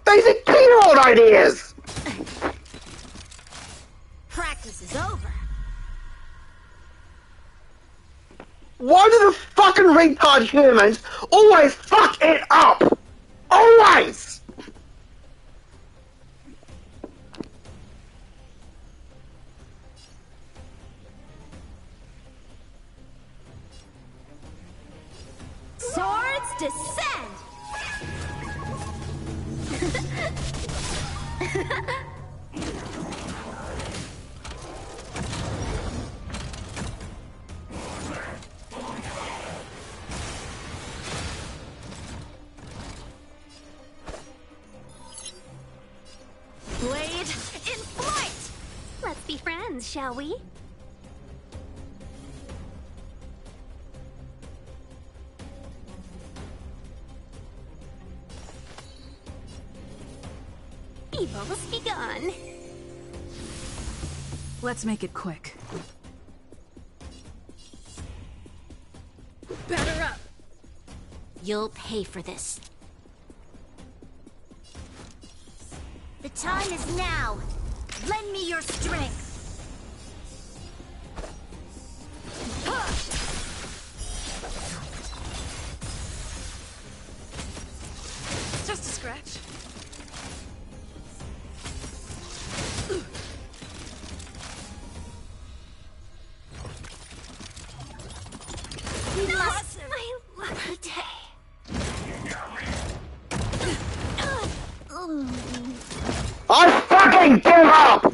Basic 10-year-old ideas! Practice is over. Why do the fucking retard humans always fuck it up? Always! Swords descend! Blade in flight! Let's be friends, shall we? Evil's begun. Let's make it quick. Batter up! You'll pay for this. The time is now. Lend me your strength. Just a scratch. We lost my lucky day. I fucking give up!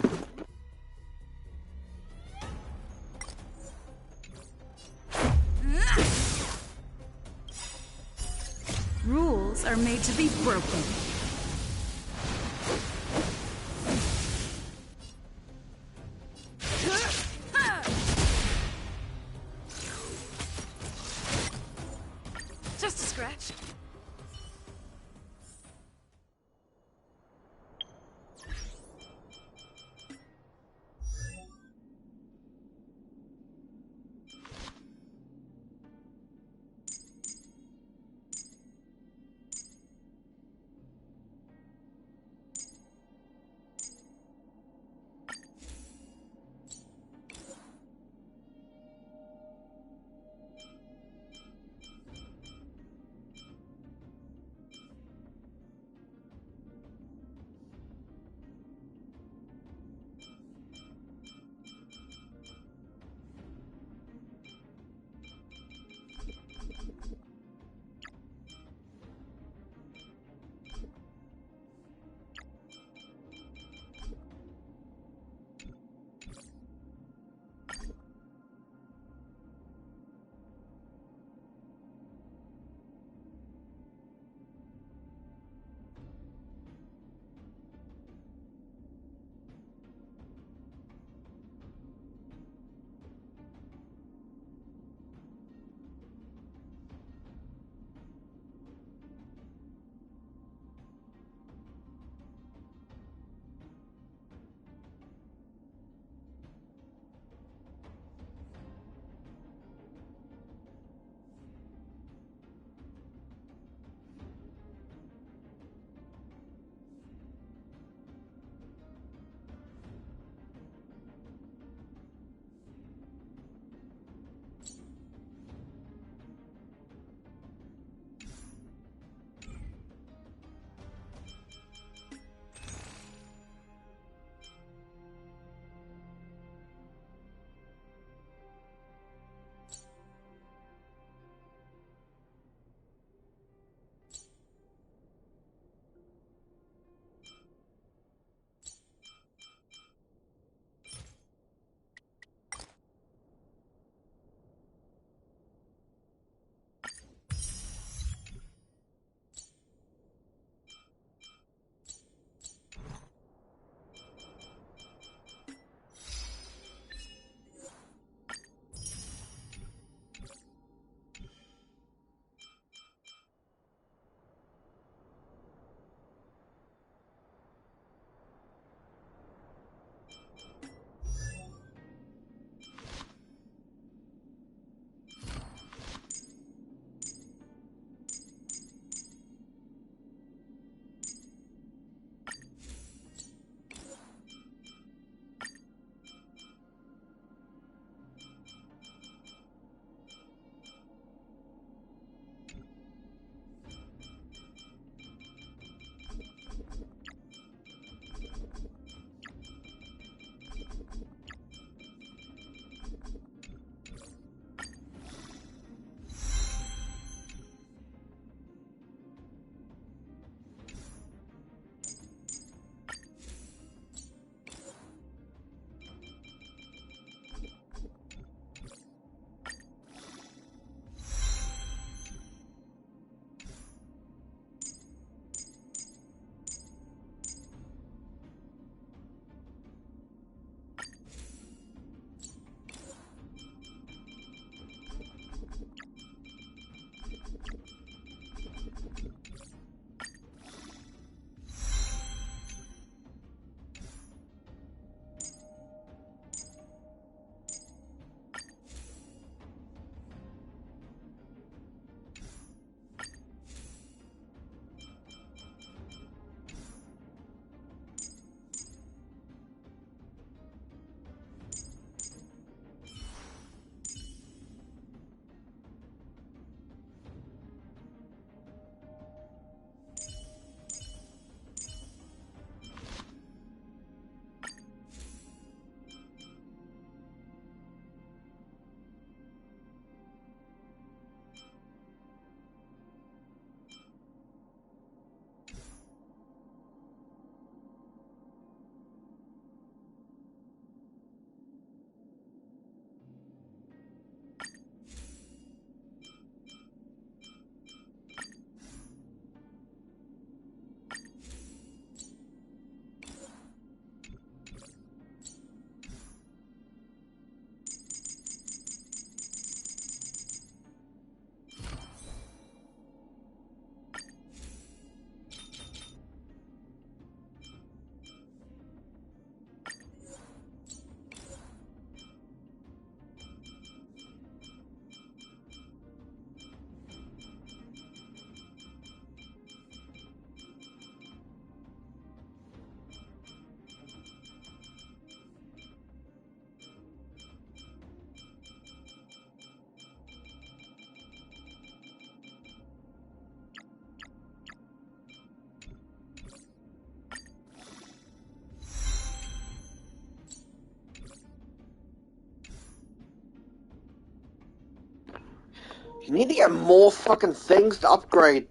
You need to get more fucking things to upgrade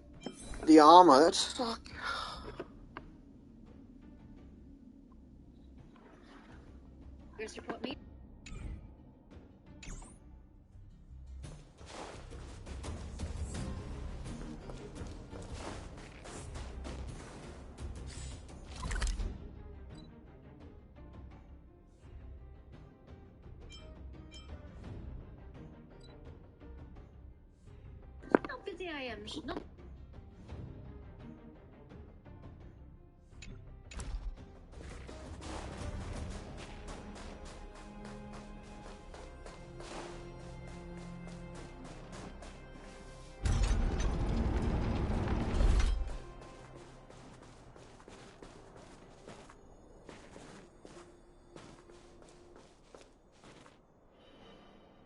the armor. That's fuck. Here's report me. How busy I am. No.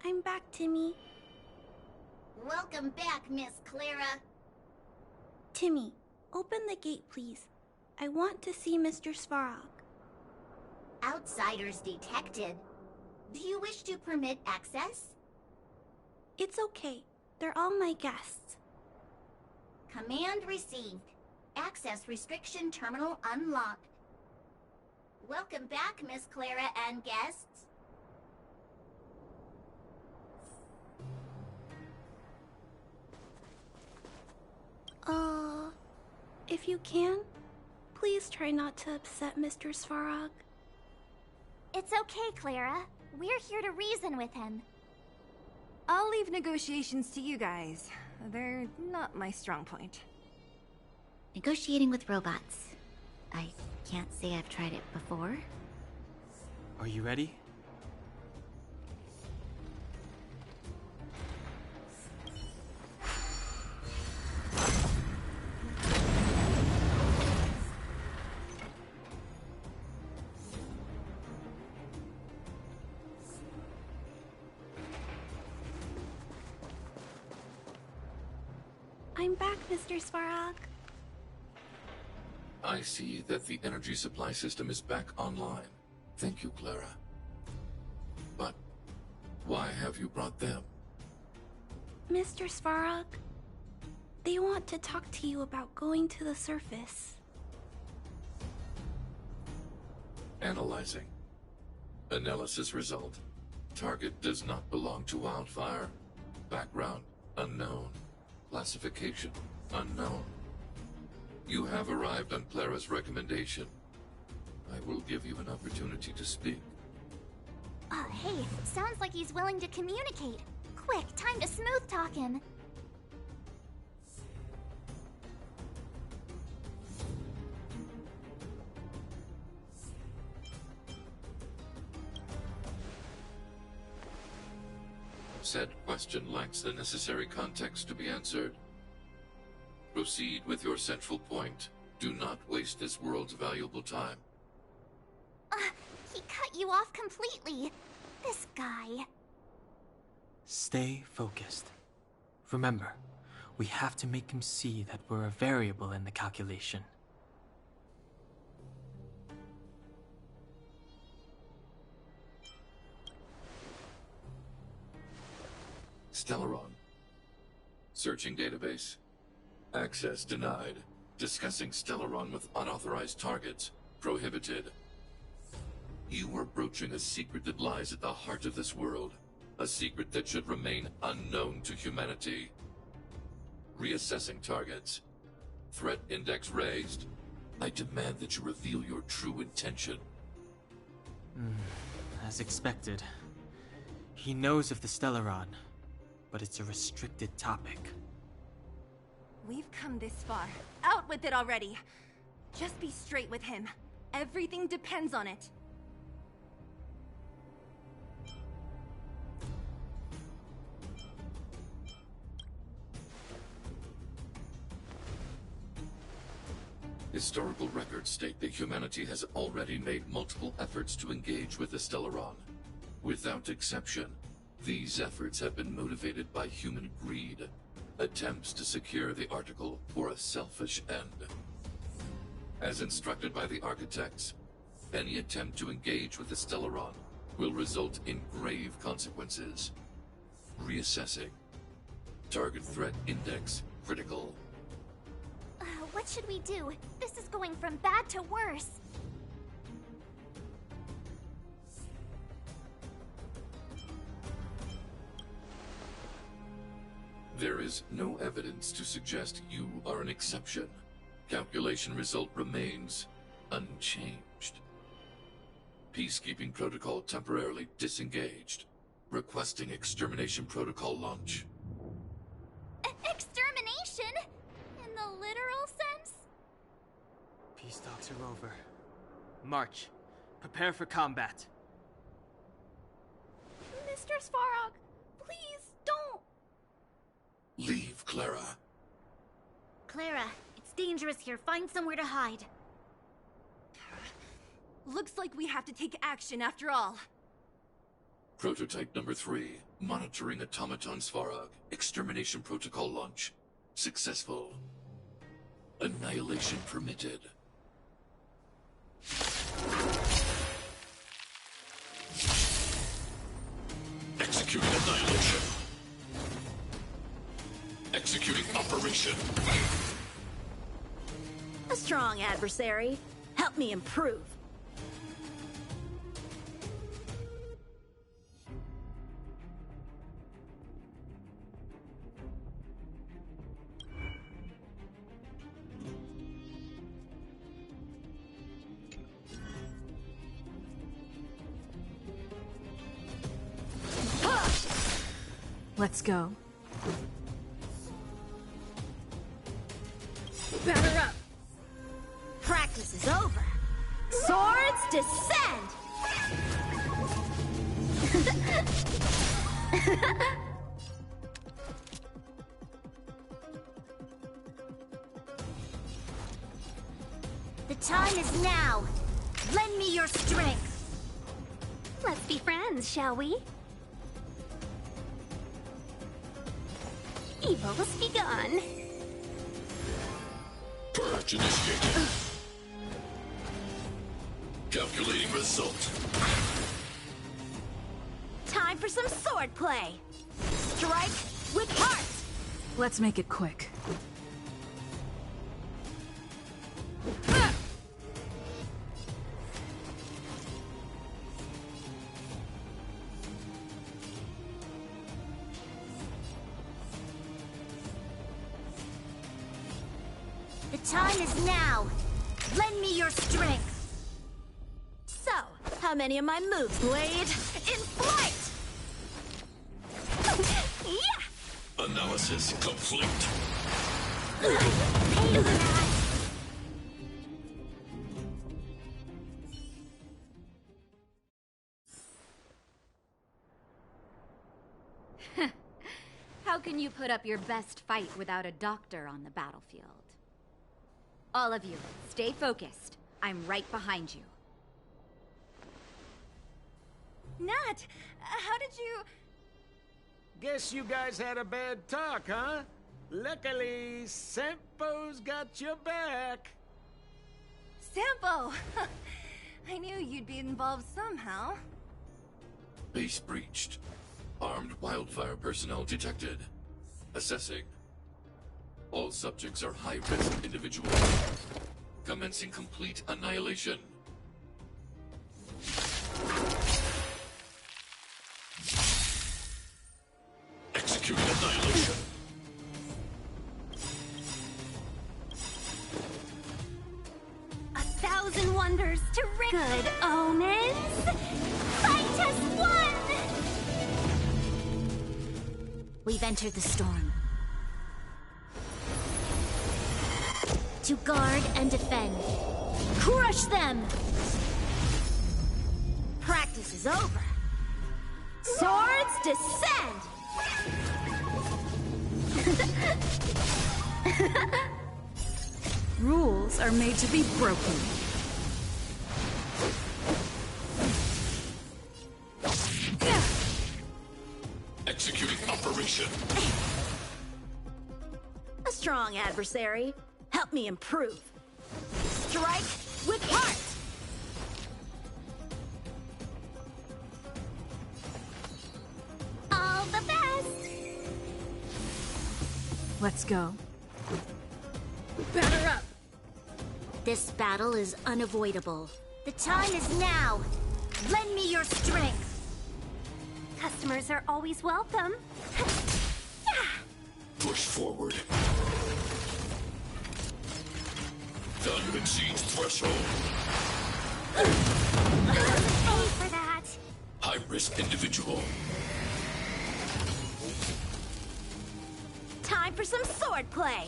I'm back, Timmy. Welcome back, Miss Clara. Timmy, open the gate, please. I want to see Mr. Svarog. Outsiders detected. Do you wish to permit access? It's okay. They're all my guests. Command received. Access restriction terminal unlocked. Welcome back, Miss Clara and guests. If you can, please try not to upset Mr. Svarog. It's okay, Clara. We're here to reason with him. I'll leave negotiations to you guys. They're not my strong point. Negotiating with robots. I can't say I've tried it before. Are you ready? I'm back, Mr. Svarog. I see that the energy supply system is back online. Thank you, Clara. But why have you brought them? Mr. Svarog, they want to talk to you about going to the surface. Analyzing. Analysis result. Target does not belong to Wildfire. Background unknown. Classification unknown. You have arrived on Clara's recommendation. I will give you an opportunity to speak. Oh, hey, sounds like he's willing to communicate. Quick, time to smooth talk him. Said question lacks the necessary context to be answered. Proceed with your central point. Do not waste this world's valuable time. He cut you off completely. This guy. Stay focused. Remember, we have to make him see that we're a variable in the calculation. Stellaron. Searching database. Access denied. Discussing Stellaron with unauthorized targets. Prohibited. You are broaching a secret that lies at the heart of this world. A secret that should remain unknown to humanity. Reassessing targets. Threat index raised. I demand that you reveal your true intention. As expected. He knows of the Stellaron, but it's a restricted topic. We've come this far. Out with it already! Just be straight with him. Everything depends on it. Historical records state that humanity has already made multiple efforts to engage with the Stellaron. Without exception, these efforts have been motivated by human greed, attempts to secure the article for a selfish end. As instructed by the architects, any attempt to engage with the Stellaron will result in grave consequences. Reassessing. Target threat index critical. What should we do? This is going from bad to worse. There is no evidence to suggest you are an exception. Calculation result remains unchanged. Peacekeeping protocol temporarily disengaged. Requesting extermination protocol launch. Extermination? In the literal sense? Peace talks are over. March. Prepare for combat. Mistress Farag, please don't. Leave, Clara. Clara, it's dangerous here. Find somewhere to hide. Looks like we have to take action after all. Prototype number 3. Monitoring automaton Svarog. Extermination protocol launch. Successful. Annihilation permitted. Executing annihilation. Executing operation. A strong adversary. Help me improve. Let's go. Batter up. Practice is over. Swords descend. The time is now. Lend me your strength. Let's be friends, shall we? Evil's begun. Purge initiated. Calculating result. Time for some sword play. Strike with heart. Let's make it quick. The time is now. Lend me your strength. So, how many of my moves, Blade? In flight! Yeah! Analysis complete. How can you put up your best fight without a doctor on the battlefield? All of you, stay focused. I'm right behind you. Nat, how did you... Guess you guys had a bad talk, huh? Luckily, Sempo's got your back. Sampo! I knew you'd be involved somehow. Base breached. Armed wildfire personnel detected. Assessing. All subjects are high-risk individuals. Commencing complete annihilation. Executing annihilation. A thousand wonders to rid. Good omens. Fight as one. We've entered the storm. To guard and defend. Crush them! Practice is over. Swords descend! Rules are made to be broken. Executing operation. A strong adversary. Help me improve. Strike with heart! All the best. Let's go. Batter up! This battle is unavoidable. The time is now. Lend me your strength. Customers are always welcome. Push forward. Value exceeds threshold. Pay for that. High-risk individual. Time for some swordplay.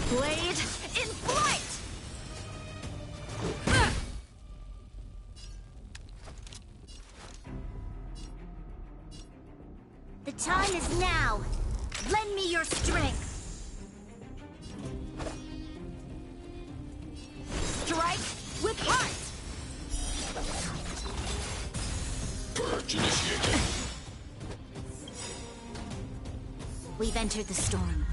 Blade in flight! The time is now. Lend me your strength. Strike with heart. Purge initiated. We've entered the storm.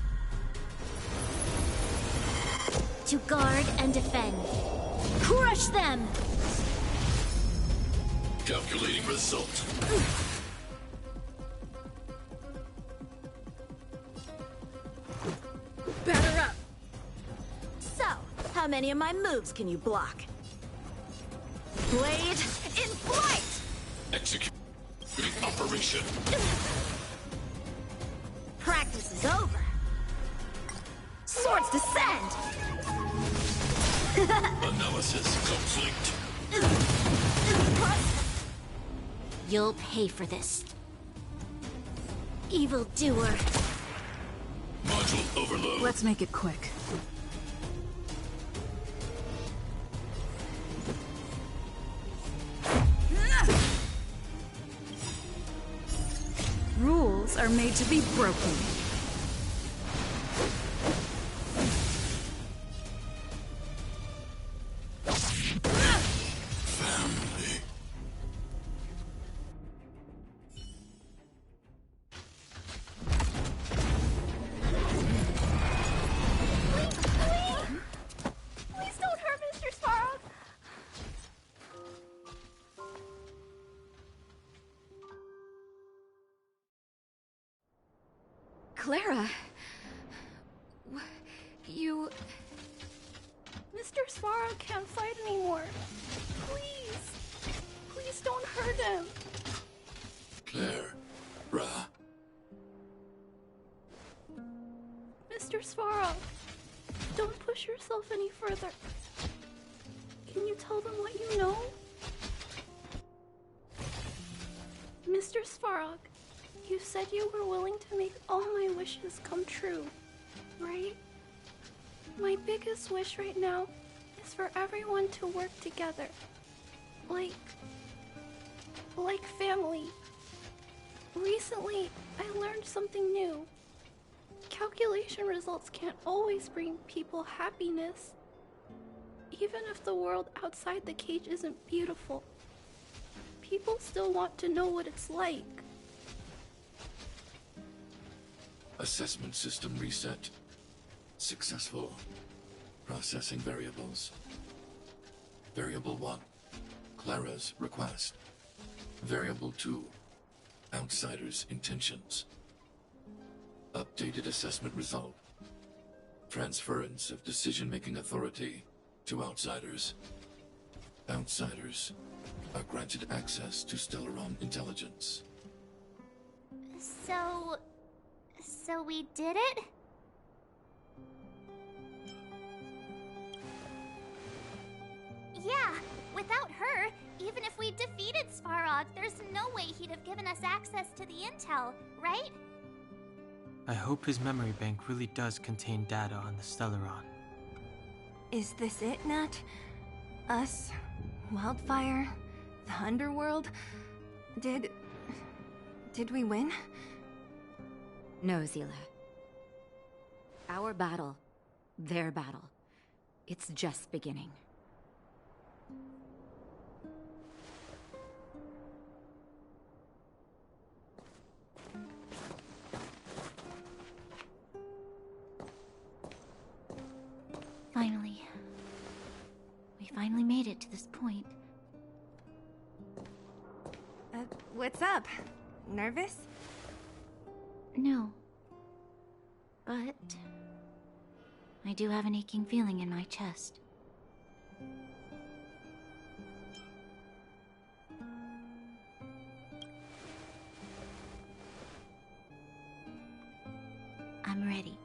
To guard and defend. Crush them! Calculating result. Batter up! So, how many of my moves can you block? Blade in flight! Execute operation. Practice is over. Swords descend! Analysis complete. You'll pay for this. Evildoer. Module overload. Let's make it quick. Rules are made to be broken. Family. Please don't hurt Mr. Sparrow. Clara... You... Mr. Sparrow can't fight anymore. Please. Please don't hurt him. Claire. Ra. Mr. Sparrow, don't push yourself any further. Can you tell them what you know? Mr. Svarog, you said you were willing to make all my wishes come true, right? My biggest wish right now is for everyone to work together. Like family. Recently, I learned something new. Calculation results can't always bring people happiness. Even if the world outside the cage isn't beautiful, people still want to know what it's like. Assessment system reset. Successful. Processing variables. Variable 1. Clara's request. Variable 2. Outsider's intentions. Updated assessment result. Transference of decision-making authority to outsiders. Outsiders are granted access to Stellaron intelligence. So we did it? Yeah, without her, even if we defeated Svarog, there's no way he'd have given us access to the intel, right? I hope his memory bank really does contain data on the Stellaron. Is this it, Nat? Us? Wildfire? The Underworld? Did we win? No, Zila. Our battle, their battle, it's just beginning. Finally. We finally made it to this point. What's up? Nervous? No. But I do have an aching feeling in my chest. I'm ready.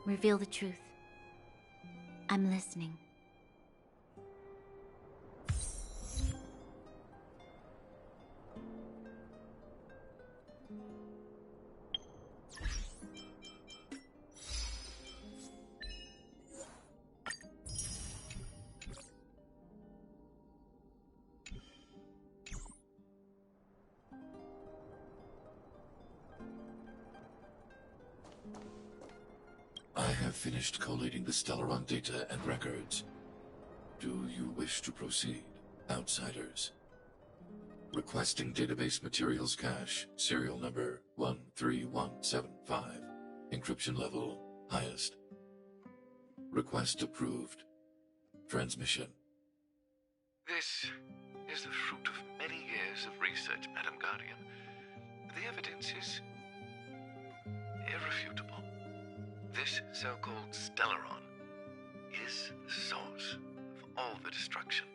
Reveal the truth. I'm listening. I have finished collating the Stellaron data and records. Do you wish to proceed, outsiders? Requesting database materials cache, serial number 13175. Encryption level, highest. Request approved. Transmission. This is the fruit of many years of research, Madam Guardian. The evidence is irrefutable. This so-called Stellaron is the source of all the destruction.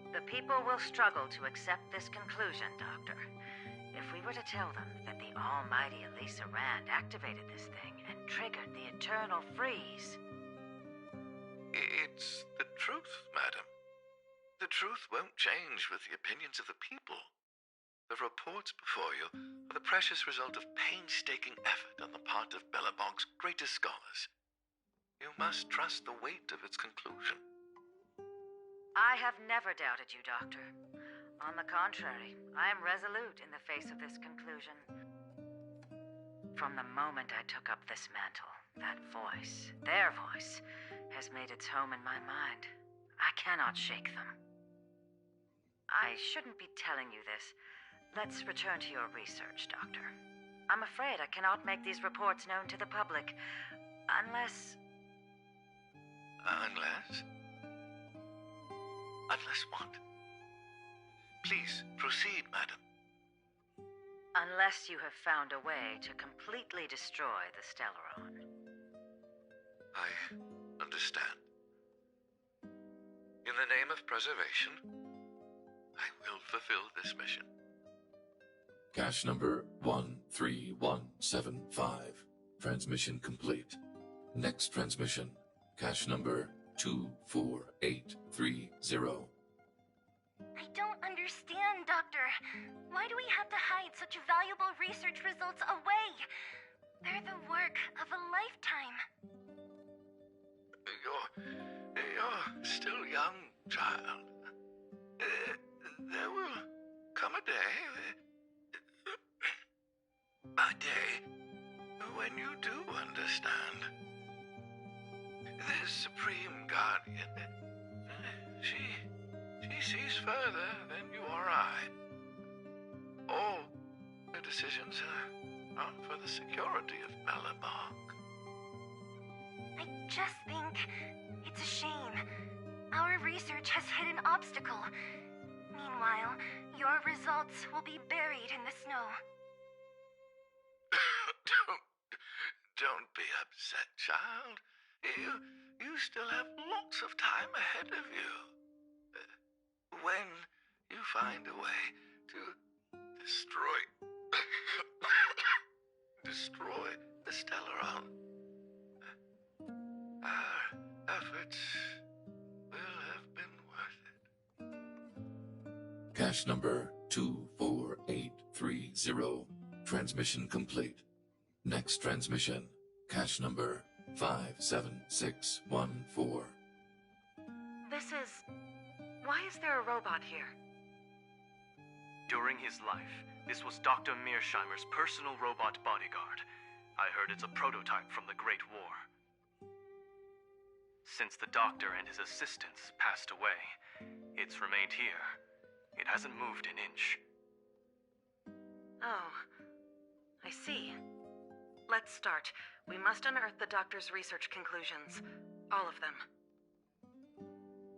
The people will struggle to accept this conclusion, Doctor. If we were to tell them that the almighty Elisa Rand activated this thing and triggered the eternal freeze. It's the truth, madam. The truth won't change with the opinions of the people. The reports before you are the precious result of painstaking effort on the part of Bellabog's greatest scholars. You must trust the weight of its conclusion. I have never doubted you, Doctor. On the contrary, I am resolute in the face of this conclusion. From the moment I took up this mantle, that voice, their voice, has made its home in my mind. I cannot shake them. I shouldn't be telling you this. Let's return to your research, Doctor. I'm afraid I cannot make these reports known to the public, unless... Unless? Unless what? Please, proceed, madam. Unless you have found a way to completely destroy the Stellaron. I understand. In the name of preservation, I will fulfill this mission. Cache number 13175. Transmission complete. Next transmission. Cache number 24830. I don't understand, Doctor. Why do we have to hide such valuable research results away? They're the work of a lifetime. You're still young, child. There will come a day, when you do understand. This Supreme Guardian, she sees further than you or I. All her decisions are for the security of Bellabog. I just think it's a shame. Our research has hit an obstacle. Meanwhile, your results will be buried in the snow. Don't be upset, child. You still have lots of time ahead of you. When you find a way to destroy the Stellaron, our efforts will have been worth it. Cache number 24830. Transmission complete. Next transmission. Cache number 57614. Why is there a robot here? During his life, this was Dr. Mearsheimer's personal robot bodyguard. I heard it's a prototype from the Great War. Since the doctor and his assistants passed away, it's remained here. It hasn't moved an inch. Oh, I see. Let's start. We must unearth the doctor's research conclusions. All of them.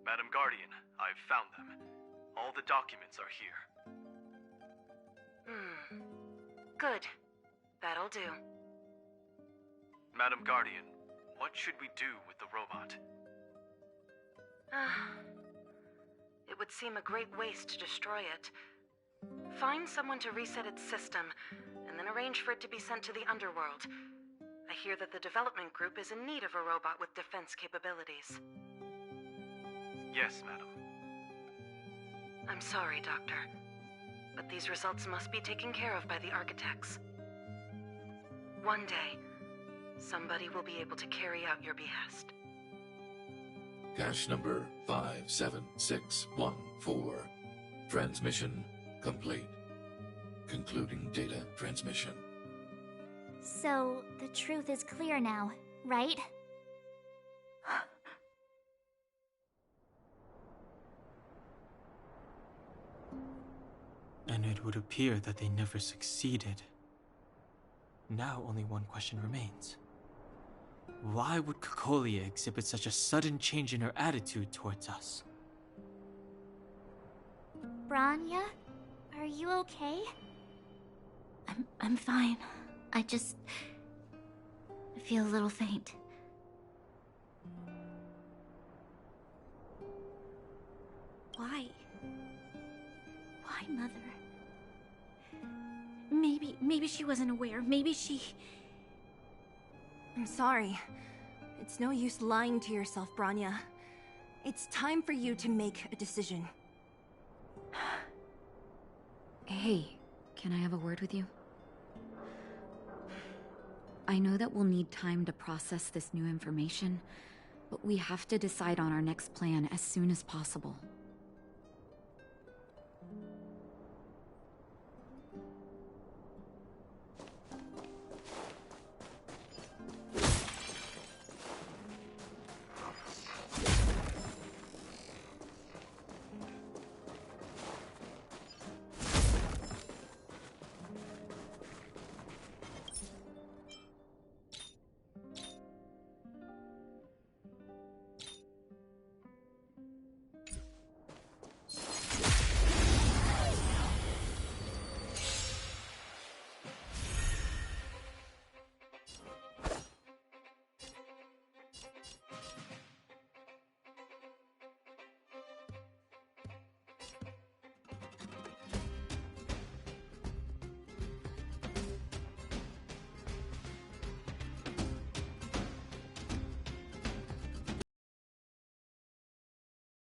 Madam Guardian, I've found them. All the documents are here. Good. That'll do. Madam Guardian, what should we do with the robot? It would seem a great waste to destroy it. Find someone to reset its system, and then arrange for it to be sent to the underworld. I hear that the development group is in need of a robot with defense capabilities. Yes, madam. I'm sorry, Doctor, but these results must be taken care of by the architects. One day, somebody will be able to carry out your behest. Cache number 57614. Transmission complete. Concluding data transmission. So, the truth is clear now, right? And it would appear that they never succeeded. Now only one question remains. Why would Cocolia exhibit such a sudden change in her attitude towards us? Branya? Are you okay? I'm fine. I feel a little faint. Why? Why, Mother? Maybe she wasn't aware. Maybe she... I'm sorry. It's no use lying to yourself, Branya. It's time for you to make a decision. Hey, can I have a word with you? I know that we'll need time to process this new information, but we have to decide on our next plan as soon as possible.